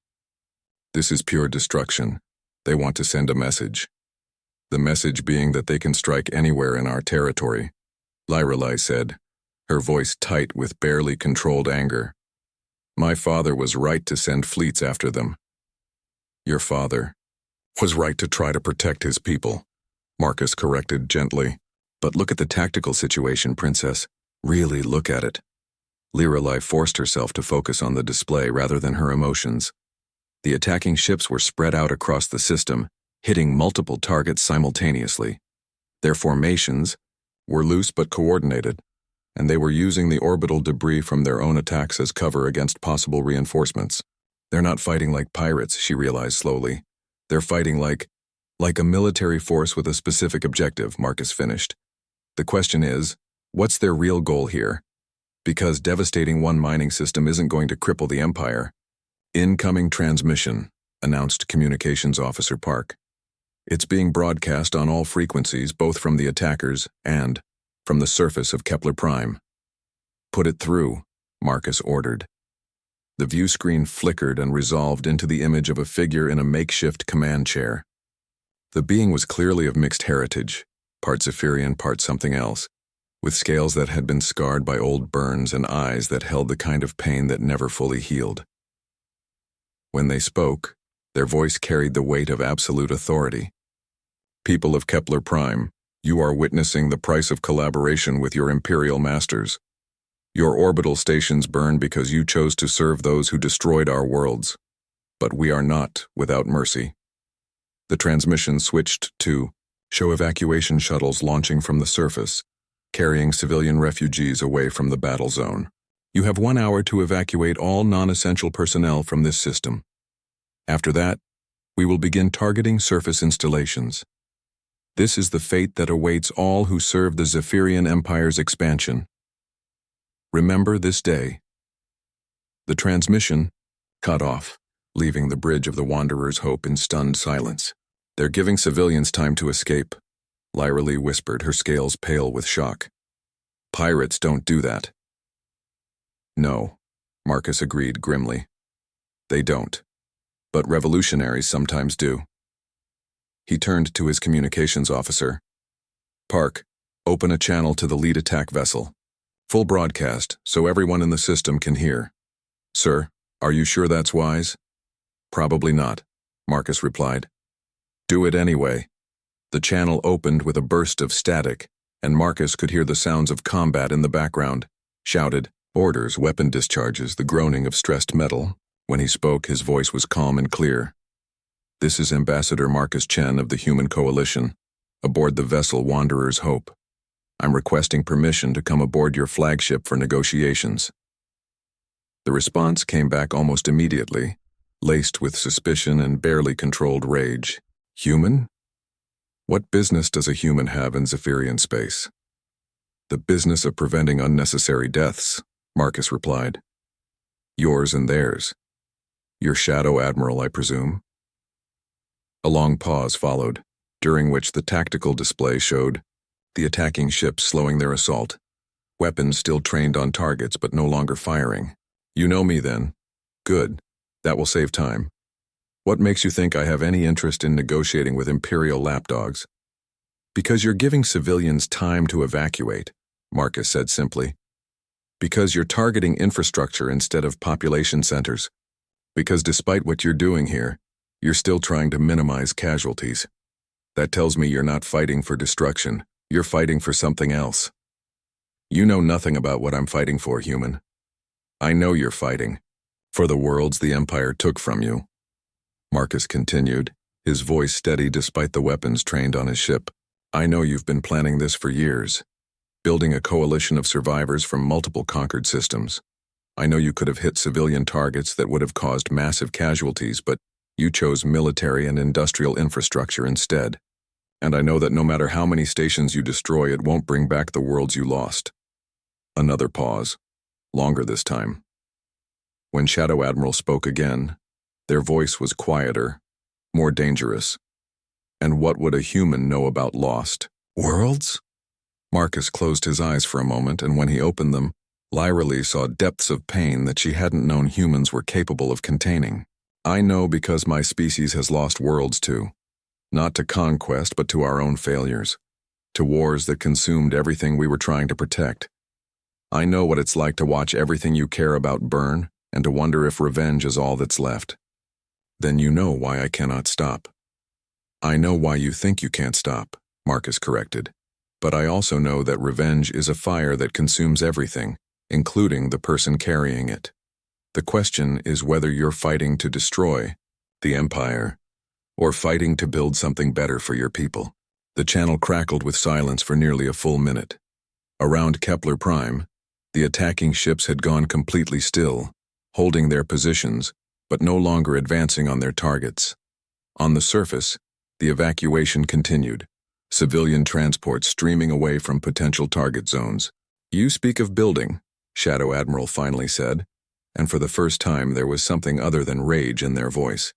"This is pure destruction. They want to send a message. The message being that they can strike anywhere in our territory," Lyrelai said, her voice tight with barely controlled anger. "My father was right to send fleets after them." "Your father was right to try to protect his people," Marcus corrected gently. "But look at the tactical situation, Princess. Really look at it." Lyrelai forced herself to focus on the display rather than her emotions. The attacking ships were spread out across the system, hitting multiple targets simultaneously. Their formations were loose but coordinated, and they were using the orbital debris from their own attacks as cover against possible reinforcements. "They're not fighting like pirates," she realized slowly. "They're fighting like a military force with a specific objective," Marcus finished. "The question is, what's their real goal here? Because devastating one mining system isn't going to cripple the Empire." "Incoming transmission," announced Communications Officer Park. "It's being broadcast on all frequencies, both from the attackers and from the surface of Kepler Prime." "Put it through," Marcus ordered. The view screen flickered and resolved into the image of a figure in a makeshift command chair. The being was clearly of mixed heritage, part Zephyrian, part something else, with scales that had been scarred by old burns and eyes that held the kind of pain that never fully healed. When they spoke, their voice carried the weight of absolute authority. "People of Kepler Prime, you are witnessing the price of collaboration with your Imperial masters. Your orbital stations burn because you chose to serve those who destroyed our worlds. But we are not without mercy." The transmission switched to show evacuation shuttles launching from the surface, carrying civilian refugees away from the battle zone. "You have 1 hour to evacuate all non-essential personnel from this system. After that, we will begin targeting surface installations. This is the fate that awaits all who serve the Zephyrian Empire's expansion. Remember this day." The transmission cut off, leaving the Bridge of the Wanderer's Hope in stunned silence. "They're giving civilians time to escape," Lyrelai whispered, her scales pale with shock. "Pirates don't do that." "No," Marcus agreed grimly. "They don't. But revolutionaries sometimes do." He turned to his communications officer. "Park, open a channel to the lead attack vessel. Full broadcast, so everyone in the system can hear." "Sir, are you sure that's wise?" "Probably not," Marcus replied. "Do it anyway." The channel opened with a burst of static, and Marcus could hear the sounds of combat in the background. Shouted, orders, weapon discharges, the groaning of stressed metal. When he spoke, his voice was calm and clear. "This is Ambassador Marcus Chen of the Human Coalition, aboard the vessel Wanderer's Hope. I'm requesting permission to come aboard your flagship for negotiations." The response came back almost immediately, laced with suspicion and barely controlled rage. "Human? What business does a human have in Zephyrian space?" "The business of preventing unnecessary deaths," Marcus replied. "Yours and theirs. Your Shadow Admiral, I presume?" A long pause followed, during which the tactical display showed the attacking ships slowing their assault, weapons still trained on targets but no longer firing. "You know me then. Good. That will save time. What makes you think I have any interest in negotiating with Imperial lapdogs?" "Because you're giving civilians time to evacuate," Marcus said simply. "Because you're targeting infrastructure instead of population centers. Because despite what you're doing here, you're still trying to minimize casualties. That tells me you're not fighting for destruction. You're fighting for something else. You know nothing about what I'm fighting for, human. I know you're fighting for the worlds the Empire took from you." Marcus continued, his voice steady despite the weapons trained on his ship. "I know you've been planning this for years, building a coalition of survivors from multiple conquered systems. I know you could have hit civilian targets that would have caused massive casualties, but you chose military and industrial infrastructure instead. And I know that no matter how many stations you destroy, it won't bring back the worlds you lost." Another pause, longer this time. When Shadow Admiral spoke again, their voice was quieter, more dangerous. "And what would a human know about Lost?" Worlds? Marcus closed his eyes for a moment, and when he opened them, Lyra saw depths of pain that she hadn't known humans were capable of containing. I know because my species has lost worlds too. Not to conquest, but to our own failures. To wars that consumed everything we were trying to protect. I know what it's like to watch everything you care about burn, and to wonder if revenge is all that's left. Then you know why I cannot stop. I know why you think you can't stop, Marcus corrected. But I also know that revenge is a fire that consumes everything, including the person carrying it. The question is whether you're fighting to destroy the Empire, or fighting to build something better for your people. The channel crackled with silence for nearly a full minute. Around Kepler Prime, the attacking ships had gone completely still, holding their positions, but no longer advancing on their targets. On the surface, the evacuation continued, civilian transports streaming away from potential target zones. You speak of building, Shadow Admiral finally said, and for the first time there was something other than rage in their voice.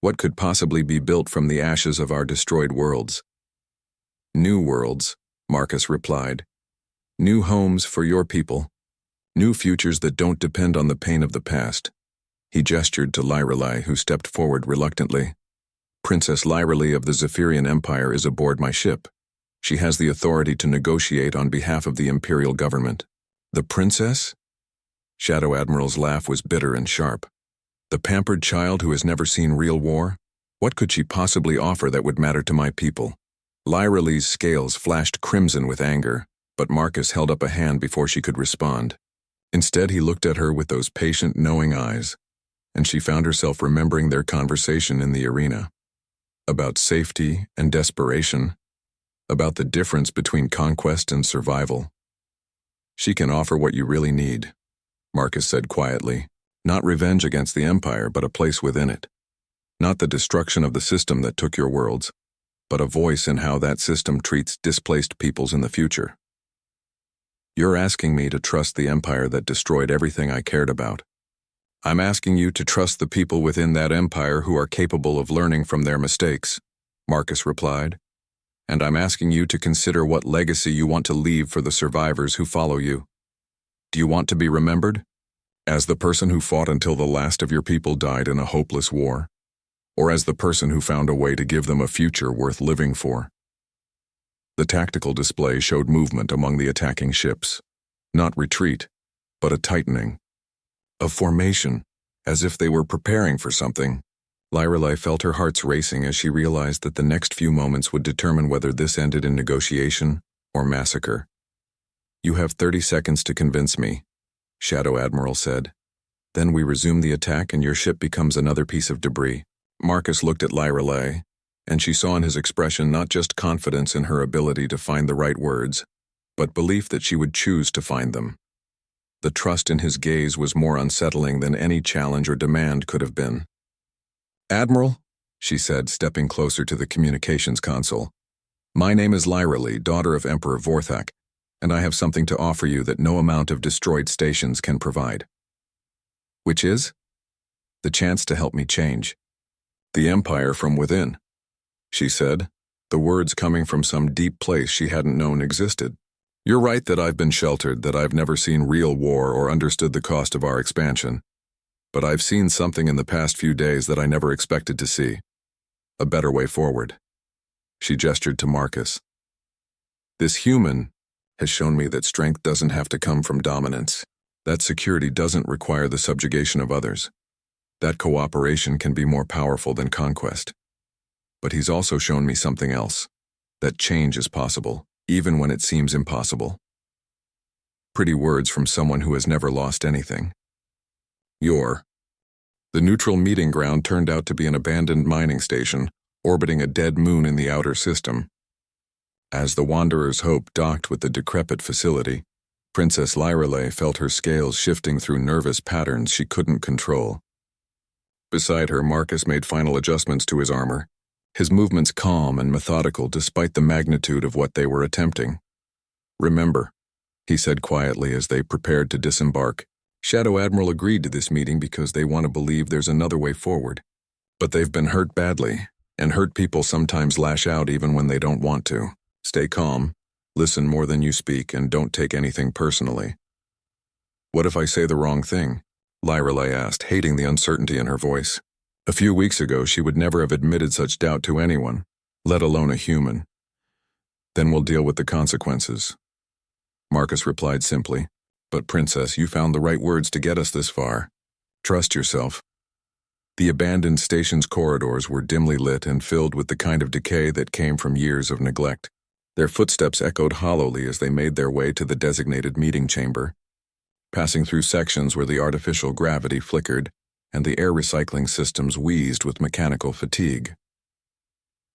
What could possibly be built from the ashes of our destroyed worlds? New worlds, Marcus replied. New homes for your people. New futures that don't depend on the pain of the past. He gestured to Lyra, who stepped forward reluctantly. Princess Lyra of the Zephyrian Empire is aboard my ship. She has the authority to negotiate on behalf of the Imperial government. The princess? Shadow Admiral's laugh was bitter and sharp. The pampered child who has never seen real war? What could she possibly offer that would matter to my people? Lyra's scales flashed crimson with anger, but Marcus held up a hand before she could respond. Instead, he looked at her with those patient, knowing eyes, and she found herself remembering their conversation in the arena. About safety and desperation, about the difference between conquest and survival. She can offer what you really need, Marcus said quietly. Not revenge against the Empire, but a place within it. Not the destruction of the system that took your worlds, but a voice in how that system treats displaced peoples in the future. You're asking me to trust the Empire that destroyed everything I cared about. I'm asking you to trust the people within that empire who are capable of learning from their mistakes, Marcus replied. And I'm asking you to consider what legacy you want to leave for the survivors who follow you. Do you want to be remembered? As the person who fought until the last of your people died in a hopeless war? Or as the person who found a way to give them a future worth living for? The tactical display showed movement among the attacking ships. Not retreat, but a tightening. A formation, as if they were preparing for something. Lyra felt her hearts racing as she realized that the next few moments would determine whether this ended in negotiation or massacre. You have 30 seconds to convince me, Shadow Admiral said. Then we resume the attack and your ship becomes another piece of debris. Marcus looked at Lyra, and she saw in his expression not just confidence in her ability to find the right words, but belief that she would choose to find them. The trust in his gaze was more unsettling than any challenge or demand could have been. Admiral, she said, stepping closer to the communications console. My name is Lyra, daughter of Emperor Vorthak, and I have something to offer you that no amount of destroyed stations can provide. Which is? The chance to help me change. The Empire from within, she said, the words coming from some deep place she hadn't known existed. You're right that I've been sheltered, that I've never seen real war or understood the cost of our expansion. But I've seen something in the past few days that I never expected to see. A better way forward. She gestured to Marcus. This human has shown me that strength doesn't have to come from dominance. That security doesn't require the subjugation of others. That cooperation can be more powerful than conquest. But he's also shown me something else. That change is possible, even when it seems impossible. Pretty words from someone who has never lost anything. The neutral meeting ground turned out to be an abandoned mining station, orbiting a dead moon in the outer system. As the Wanderer's Hope docked with the decrepit facility, Princess Lyra felt her scales shifting through nervous patterns she couldn't control. Beside her, Marcus made final adjustments to his armor, his movements calm and methodical despite the magnitude of what they were attempting. Remember, he said quietly as they prepared to disembark. Shadow Admiral agreed to this meeting because they want to believe there's another way forward. But they've been hurt badly, and hurt people sometimes lash out even when they don't want to. Stay calm, listen more than you speak, and don't take anything personally. What if I say the wrong thing? Lyrelay asked, hating the uncertainty in her voice. A few weeks ago, she would never have admitted such doubt to anyone, let alone a human. Then we'll deal with the consequences. Marcus replied simply, But Princess, you found the right words to get us this far. Trust yourself. The abandoned station's corridors were dimly lit and filled with the kind of decay that came from years of neglect. Their footsteps echoed hollowly as they made their way to the designated meeting chamber, passing through sections where the artificial gravity flickered and the air recycling systems wheezed with mechanical fatigue.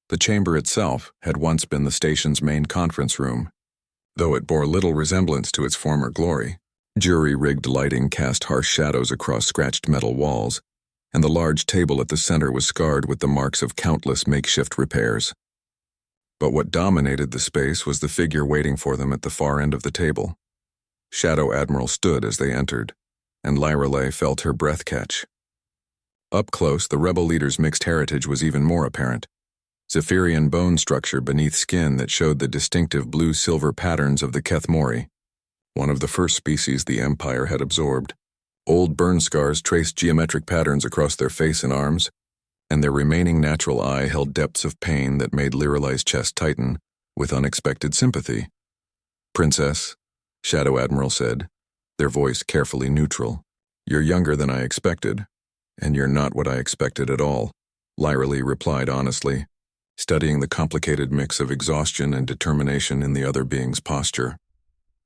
The chamber itself had once been the station's main conference room, though it bore little resemblance to its former glory. Jury-rigged lighting cast harsh shadows across scratched metal walls, and the large table at the center was scarred with the marks of countless makeshift repairs. But what dominated the space was the figure waiting for them at the far end of the table. Shadow Admiral stood as they entered, and Lyrelay felt her breath catch. Up close, the rebel leader's mixed heritage was even more apparent. Zephyrian bone structure beneath skin that showed the distinctive blue-silver patterns of the Kethmori, one of the first species the Empire had absorbed. Old burn scars traced geometric patterns across their face and arms, and their remaining natural eye held depths of pain that made Lyrelay's chest tighten with unexpected sympathy. Princess, Shadow Admiral said, their voice carefully neutral. You're younger than I expected, and you're not what I expected at all, Lyrelay replied honestly, studying the complicated mix of exhaustion and determination in the other being's posture.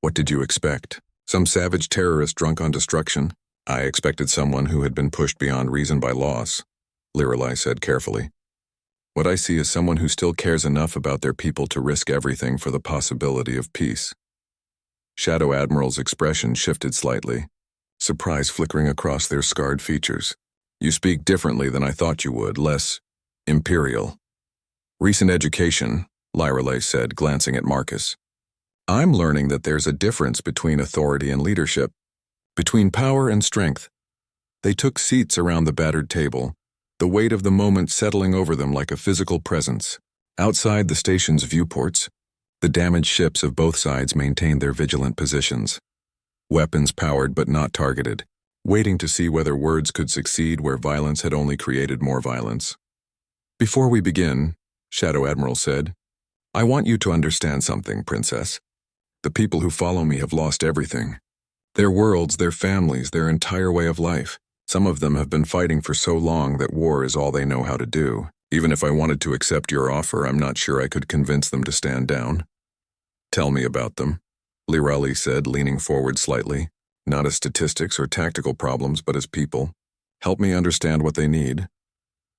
What did you expect? Some savage terrorist drunk on destruction? I expected someone who had been pushed beyond reason by loss, Lyrelay said carefully. What I see is someone who still cares enough about their people to risk everything for the possibility of peace. Shadow Admiral's expression shifted slightly, surprise flickering across their scarred features. You speak differently than I thought you would, less imperial. Recent education, Lyrelay said, glancing at Marcus. I'm learning that there's a difference between authority and leadership, between power and strength. They took seats around the battered table, the weight of the moment settling over them like a physical presence. Outside the station's viewports, the damaged ships of both sides maintained their vigilant positions, weapons powered but not targeted, waiting to see whether words could succeed where violence had only created more violence. Before we begin, Shadow Admiral said, I want you to understand something, Princess. The people who follow me have lost everything. Their worlds, their families, their entire way of life. Some of them have been fighting for so long that war is all they know how to do. Even if I wanted to accept your offer, I'm not sure I could convince them to stand down. Tell me about them, Lyrelay said, leaning forward slightly, not as statistics or tactical problems, but as people. Help me understand what they need.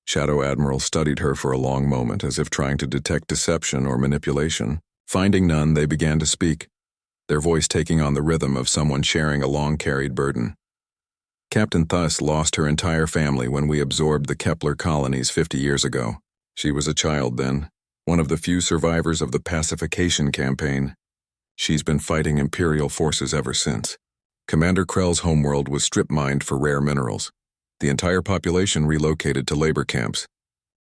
Shadow Admiral studied her for a long moment, as if trying to detect deception or manipulation. Finding none, they began to speak, their voice taking on the rhythm of someone sharing a long-carried burden. Captain Thus lost her entire family when we absorbed the Kepler colonies 50 years ago. She was a child then, one of the few survivors of the pacification campaign. She's been fighting Imperial forces ever since. Commander Krell's homeworld was strip-mined for rare minerals. The entire population relocated to labor camps.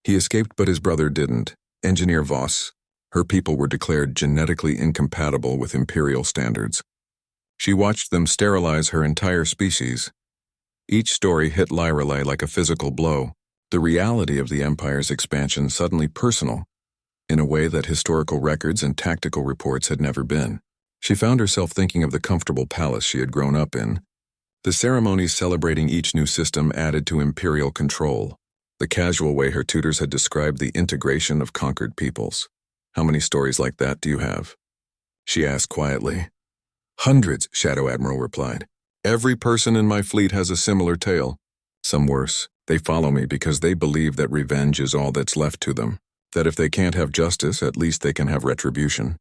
He escaped, but his brother didn't. Engineer Voss. Her people were declared genetically incompatible with Imperial standards. She watched them sterilize her entire species. Each story hit Lyrelay like a physical blow, the reality of the Empire's expansion suddenly personal, in a way that historical records and tactical reports had never been. She found herself thinking of the comfortable palace she had grown up in. The ceremonies celebrating each new system added to Imperial control, the casual way her tutors had described the integration of conquered peoples. How many stories like that do you have? She asked quietly. Hundreds, Shadow Admiral replied. Every person in my fleet has a similar tale. Some worse. They follow me because they believe that revenge is all that's left to them, that if they can't have justice, at least they can have retribution.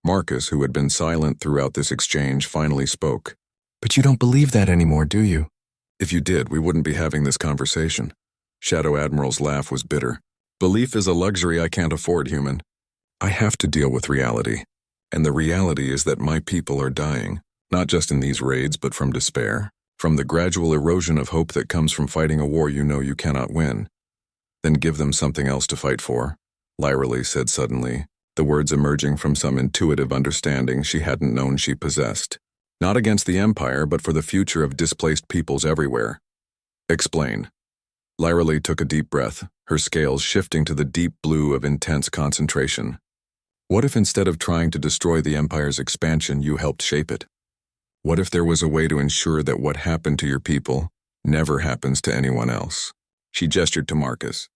Marcus, who had been silent throughout this exchange, finally spoke. But you don't believe that anymore, do you? If you did, we wouldn't be having this conversation. Shadow Admiral's laugh was bitter. Belief is a luxury I can't afford, human. I have to deal with reality. And the reality is that my people are dying, not just in these raids, but from despair, from the gradual erosion of hope that comes from fighting a war you know you cannot win. Then give them something else to fight for, Lyrelay said suddenly, the words emerging from some intuitive understanding she hadn't known she possessed. Not against the Empire, but for the future of displaced peoples everywhere. Explain. Lyra took a deep breath, her scales shifting to the deep blue of intense concentration. What if instead of trying to destroy the Empire's expansion, you helped shape it? What if there was a way to ensure that what happened to your people never happens to anyone else? She gestured to Marcus.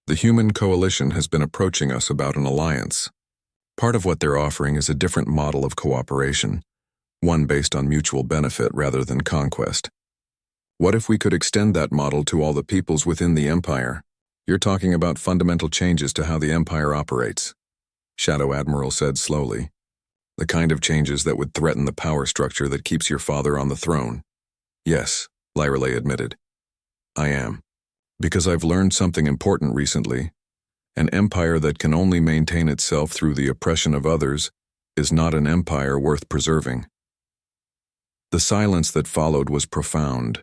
The human coalition has been approaching us about an alliance. Part of what they're offering is a different model of cooperation, one based on mutual benefit rather than conquest. What if we could extend that model to all the peoples within the Empire? You're talking about fundamental changes to how the Empire operates, Shadow Admiral said slowly. The kind of changes that would threaten the power structure that keeps your father on the throne. Yes, Lyra admitted. I am. Because I've learned something important recently. An empire that can only maintain itself through the oppression of others is not an empire worth preserving. The silence that followed was profound,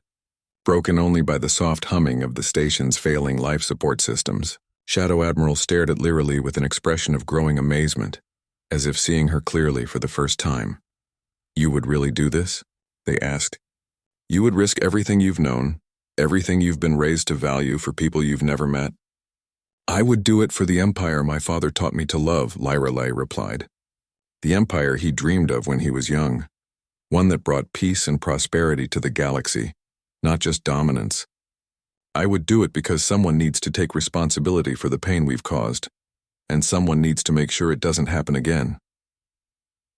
broken only by the soft humming of the station's failing life support systems. Shadow Admiral stared at Lyra with an expression of growing amazement, as if seeing her clearly for the first time. You would really do this? They asked. You would risk everything you've known, everything you've been raised to value for people you've never met? I would do it for the empire my father taught me to love, Lyra replied. The empire he dreamed of when he was young, one that brought peace and prosperity to the galaxy, not just dominance. I would do it because someone needs to take responsibility for the pain we've caused, and someone needs to make sure it doesn't happen again.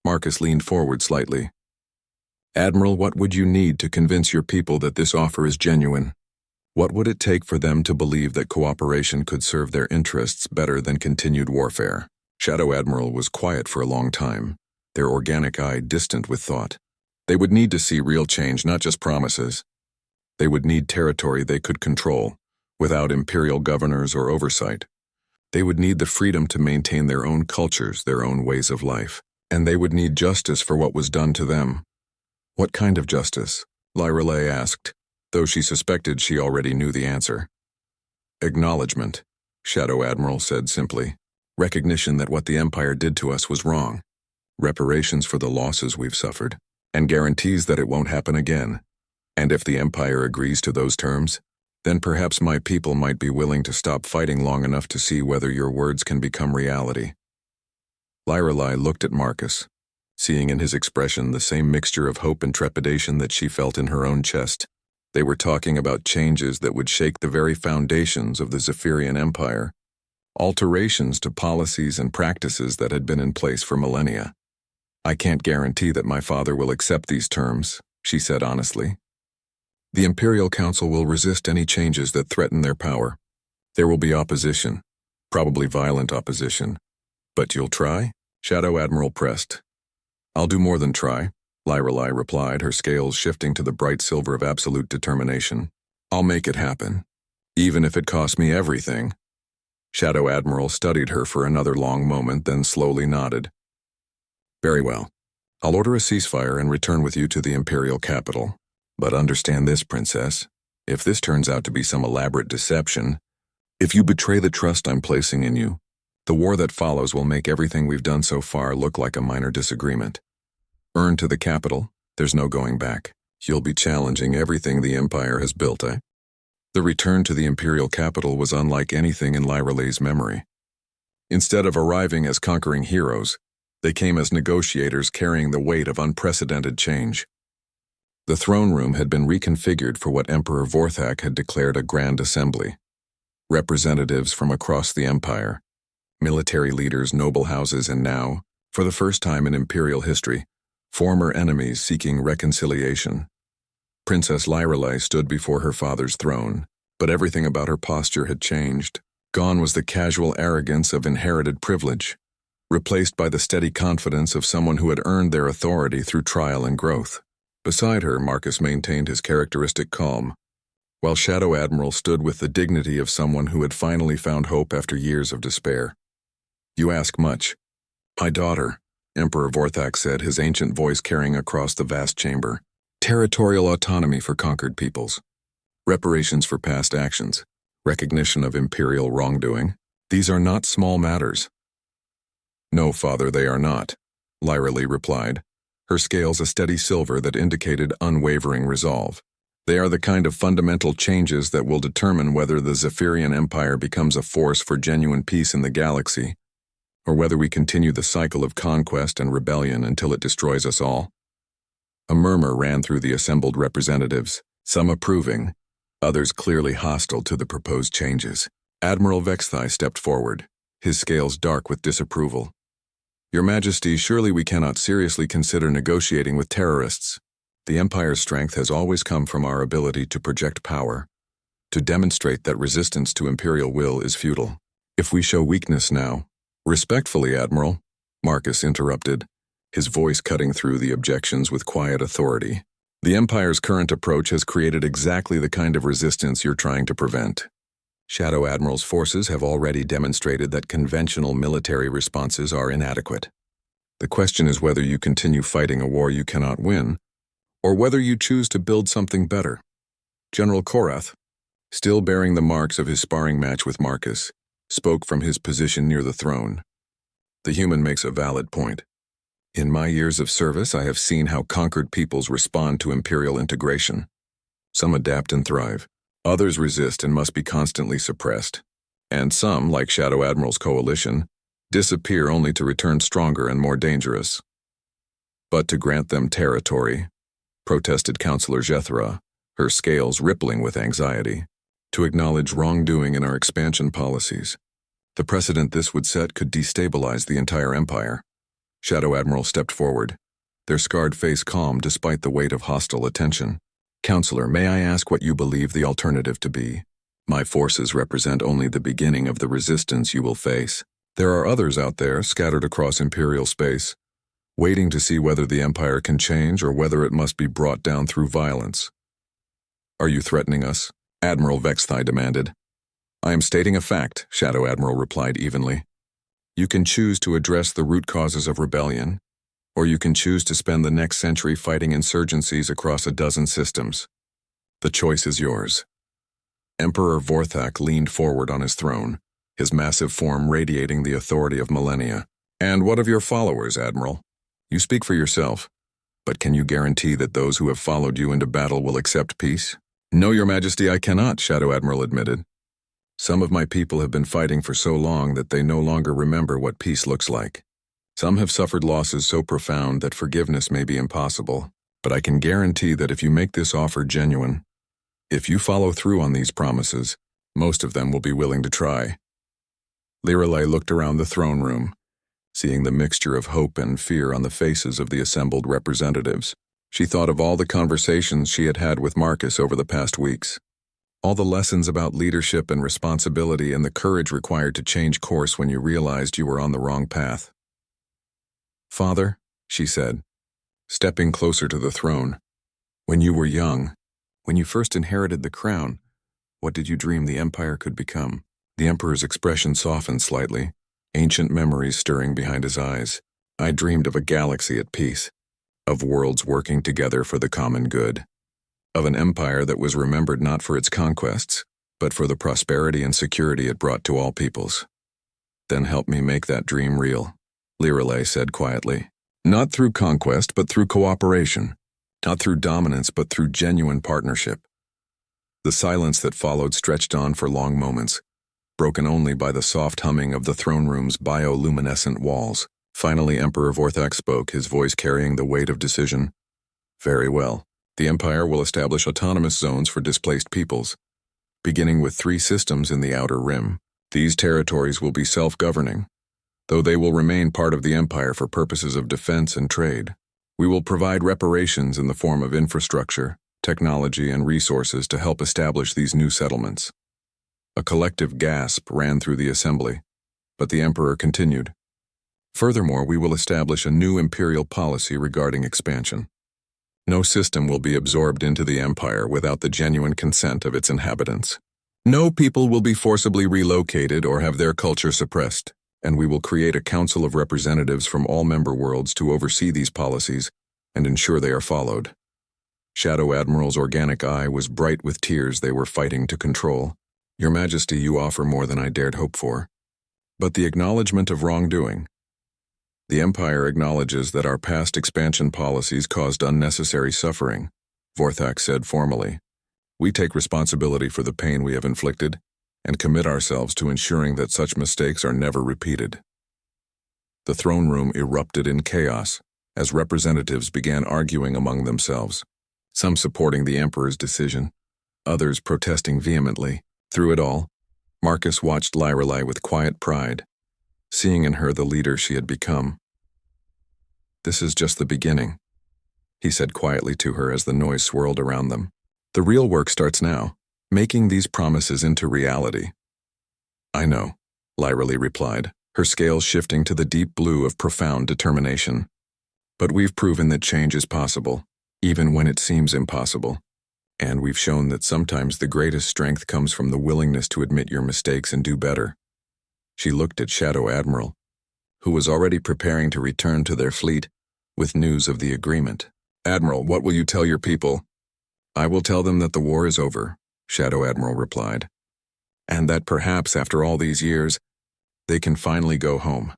Marcus leaned forward slightly. Admiral, what would you need to convince your people that this offer is genuine? What would it take for them to believe that cooperation could serve their interests better than continued warfare? Shadow Admiral was quiet for a long time, their organic eye distant with thought. They would need to see real change, not just promises. They would need territory they could control, without imperial governors or oversight. They would need the freedom to maintain their own cultures, their own ways of life. And they would need justice for what was done to them. What kind of justice? Lyra asked, though she suspected she already knew the answer. Acknowledgement, Shadow Admiral said simply. Recognition that what the Empire did to us was wrong. Reparations for the losses we've suffered. And guarantees that it won't happen again. And if the Empire agrees to those terms, then perhaps my people might be willing to stop fighting long enough to see whether your words can become reality. Lyra looked at Marcus, seeing in his expression the same mixture of hope and trepidation that she felt in her own chest. They were talking about changes that would shake the very foundations of the Zephyrian Empire, alterations to policies and practices that had been in place for millennia. I can't guarantee that my father will accept these terms, she said honestly. The Imperial Council will resist any changes that threaten their power. There will be opposition, probably violent opposition. But you'll try? Shadow Admiral pressed. I'll do more than try, Lyra replied, her scales shifting to the bright silver of absolute determination. I'll make it happen, even if it costs me everything. Shadow Admiral studied her for another long moment, then slowly nodded. Very well. I'll order a ceasefire and return with you to the Imperial capital. But understand this, Princess. If this turns out to be some elaborate deception, if you betray the trust I'm placing in you, the war that follows will make everything we've done so far look like a minor disagreement. Earned to the capital, there's no going back. You'll be challenging everything the Empire has built, eh? The return to the Imperial capital was unlike anything in Lyra's memory. Instead of arriving as conquering heroes, they came as negotiators carrying the weight of unprecedented change. The throne room had been reconfigured for what Emperor Vorthak had declared a grand assembly. Representatives from across the Empire, military leaders, noble houses, and now, for the first time in Imperial history, former enemies seeking reconciliation. Princess Lyra stood before her father's throne, but everything about her posture had changed. Gone was the casual arrogance of inherited privilege, replaced by the steady confidence of someone who had earned their authority through trial and growth. Beside her, Marcus maintained his characteristic calm, while Shadow Admiral stood with the dignity of someone who had finally found hope after years of despair. You ask much. My daughter, Emperor Vorthak said, his ancient voice carrying across the vast chamber. Territorial autonomy for conquered peoples. Reparations for past actions. Recognition of imperial wrongdoing. These are not small matters. No, father, they are not, Lyra Lee replied, her scales a steady silver that indicated unwavering resolve. They are the kind of fundamental changes that will determine whether the Zephyrian Empire becomes a force for genuine peace in the galaxy, or whether we continue the cycle of conquest and rebellion until it destroys us all. A murmur ran through the assembled representatives, some approving, others clearly hostile to the proposed changes. Admiral AwayHFY stepped forward, his scales dark with disapproval. Your Majesty, surely we cannot seriously consider negotiating with terrorists. The Empire's strength has always come from our ability to project power, to demonstrate that resistance to Imperial will is futile. If we show weakness now— Respectfully, Admiral, Marcus interrupted, his voice cutting through the objections with quiet authority. The Empire's current approach has created exactly the kind of resistance you're trying to prevent. Shadow Admiral's forces have already demonstrated that conventional military responses are inadequate. The question is whether you continue fighting a war you cannot win, or whether you choose to build something better. General Korath, still bearing the marks of his sparring match with Marcus, spoke from his position near the throne. The human makes a valid point. In my years of service, I have seen how conquered peoples respond to imperial integration. Some adapt and thrive. Others resist and must be constantly suppressed. And some, like Shadow Admiral's coalition, disappear only to return stronger and more dangerous. But to grant them territory, protested Councillor Jethra, her scales rippling with anxiety, to acknowledge wrongdoing in our expansion policies. The precedent this would set could destabilize the entire Empire. Shadow Admiral stepped forward, their scarred face calm despite the weight of hostile attention. Counselor, may I ask what you believe the alternative to be? My forces represent only the beginning of the resistance you will face. There are others out there, scattered across Imperial space, waiting to see whether the Empire can change or whether it must be brought down through violence. Are you threatening us? Admiral AwayHFY demanded. I am stating a fact, Shadow Admiral replied evenly. You can choose to address the root causes of rebellion, or you can choose to spend the next century fighting insurgencies across a dozen systems. The choice is yours. Emperor Vorthak leaned forward on his throne, his massive form radiating the authority of millennia. And what of your followers, Admiral? You speak for yourself, but can you guarantee that those who have followed you into battle will accept peace? No, Your Majesty, I cannot, Shadow Admiral admitted. Some of my people have been fighting for so long that they no longer remember what peace looks like. Some have suffered losses so profound that forgiveness may be impossible, but I can guarantee that if you make this offer genuine, if you follow through on these promises, most of them will be willing to try. Lirelei looked around the throne room, seeing the mixture of hope and fear on the faces of the assembled representatives. She thought of all the conversations she had had with Marcus over the past weeks, all the lessons about leadership and responsibility and the courage required to change course when you realized you were on the wrong path. Father, she said, stepping closer to the throne, when you were young, when you first inherited the crown, what did you dream the Empire could become? The Emperor's expression softened slightly, ancient memories stirring behind his eyes. I dreamed of a galaxy at peace, of worlds working together for the common good, of an empire that was remembered not for its conquests, but for the prosperity and security it brought to all peoples. Then help me make that dream real, Lirelei said quietly. Not through conquest, but through cooperation. Not through dominance, but through genuine partnership. The silence that followed stretched on for long moments, broken only by the soft humming of the throne room's bioluminescent walls. Finally, Emperor Vorthak spoke, his voice carrying the weight of decision. Very well. The Empire will establish autonomous zones for displaced peoples, beginning with 3 systems in the Outer Rim. These territories will be self-governing, though they will remain part of the Empire for purposes of defense and trade. We will provide reparations in the form of infrastructure, technology, and resources to help establish these new settlements. A collective gasp ran through the assembly, but the Emperor continued. Furthermore, we will establish a new imperial policy regarding expansion. No system will be absorbed into the Empire without the genuine consent of its inhabitants. No people will be forcibly relocated or have their culture suppressed, and we will create a council of representatives from all member worlds to oversee these policies and ensure they are followed. Shadow Admiral's organic eye was bright with tears they were fighting to control. Your Majesty, you offer more than I dared hope for. But the acknowledgement of wrongdoing, The Empire acknowledges that our past expansion policies caused unnecessary suffering, Vorthak said formally. We take responsibility for the pain we have inflicted and commit ourselves to ensuring that such mistakes are never repeated. The throne room erupted in chaos as representatives began arguing among themselves, some supporting the Emperor's decision, others protesting vehemently. Through it all, Marcus watched Lyrelei with quiet pride, seeing in her the leader she had become. This is just the beginning, he said quietly to her as the noise swirled around them. The real work starts now, making these promises into reality. I know, Lyrelei replied, her scales shifting to the deep blue of profound determination. But we've proven that change is possible, even when it seems impossible. And we've shown that sometimes the greatest strength comes from the willingness to admit your mistakes and do better. She looked at Shadow Admiral, who was already preparing to return to their fleet with news of the agreement. Admiral, what will you tell your people? I will tell them that the war is over, Shadow Admiral replied, and that perhaps after all these years, they can finally go home.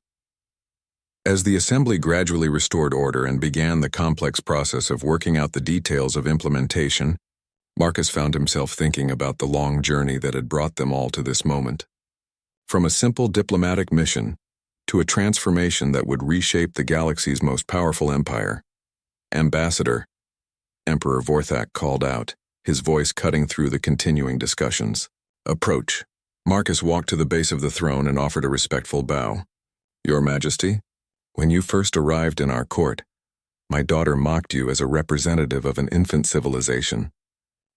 As the assembly gradually restored order and began the complex process of working out the details of implementation, Marcus found himself thinking about the long journey that had brought them all to this moment. From a simple diplomatic mission to a transformation that would reshape the galaxy's most powerful empire. Ambassador, Emperor Vorthak called out, his voice cutting through the continuing discussions. Approach. Marcus walked to the base of the throne and offered a respectful bow. Your Majesty, when you first arrived in our court, my daughter mocked you as a representative of an infant civilization.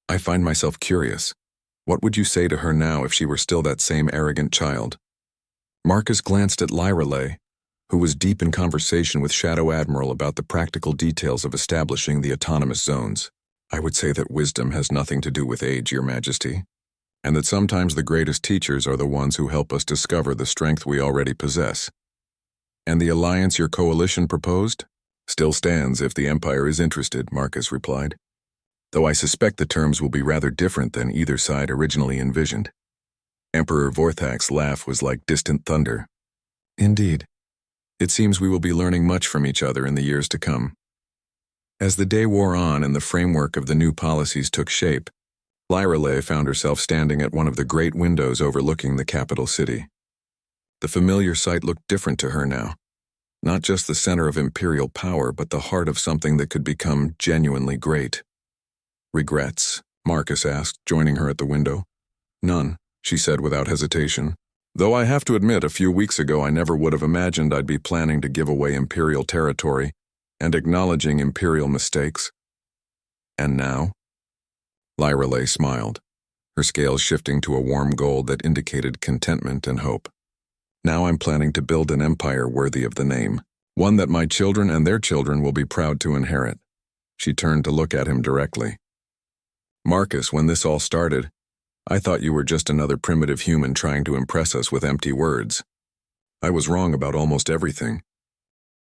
I find myself curious. What would you say to her now if she were still that same arrogant child? Marcus glanced at Lyrelei, who was deep in conversation with Shadow Admiral about the practical details of establishing the autonomous zones. I would say that wisdom has nothing to do with age, Your Majesty, and that sometimes the greatest teachers are the ones who help us discover the strength we already possess. And the alliance your coalition proposed? Still stands if the Empire is interested, Marcus replied, though I suspect the terms will be rather different than either side originally envisioned. Emperor Vorthak's laugh was like distant thunder. Indeed. It seems we will be learning much from each other in the years to come. As the day wore on and the framework of the new policies took shape, Lyrelei found herself standing at one of the great windows overlooking the capital city. The familiar sight looked different to her now. Not just the center of imperial power, but the heart of something that could become genuinely great. Regrets? Marcus asked, joining her at the window. None, she said without hesitation. Though I have to admit, a few weeks ago I never would have imagined I'd be planning to give away imperial territory and acknowledging imperial mistakes. And now? Lyrelei smiled, her scales shifting to a warm gold that indicated contentment and hope. Now I'm planning to build an empire worthy of the name, one that my children and their children will be proud to inherit. She turned to look at him directly. Marcus, when this all started, I thought you were just another primitive human trying to impress us with empty words. I was wrong about almost everything.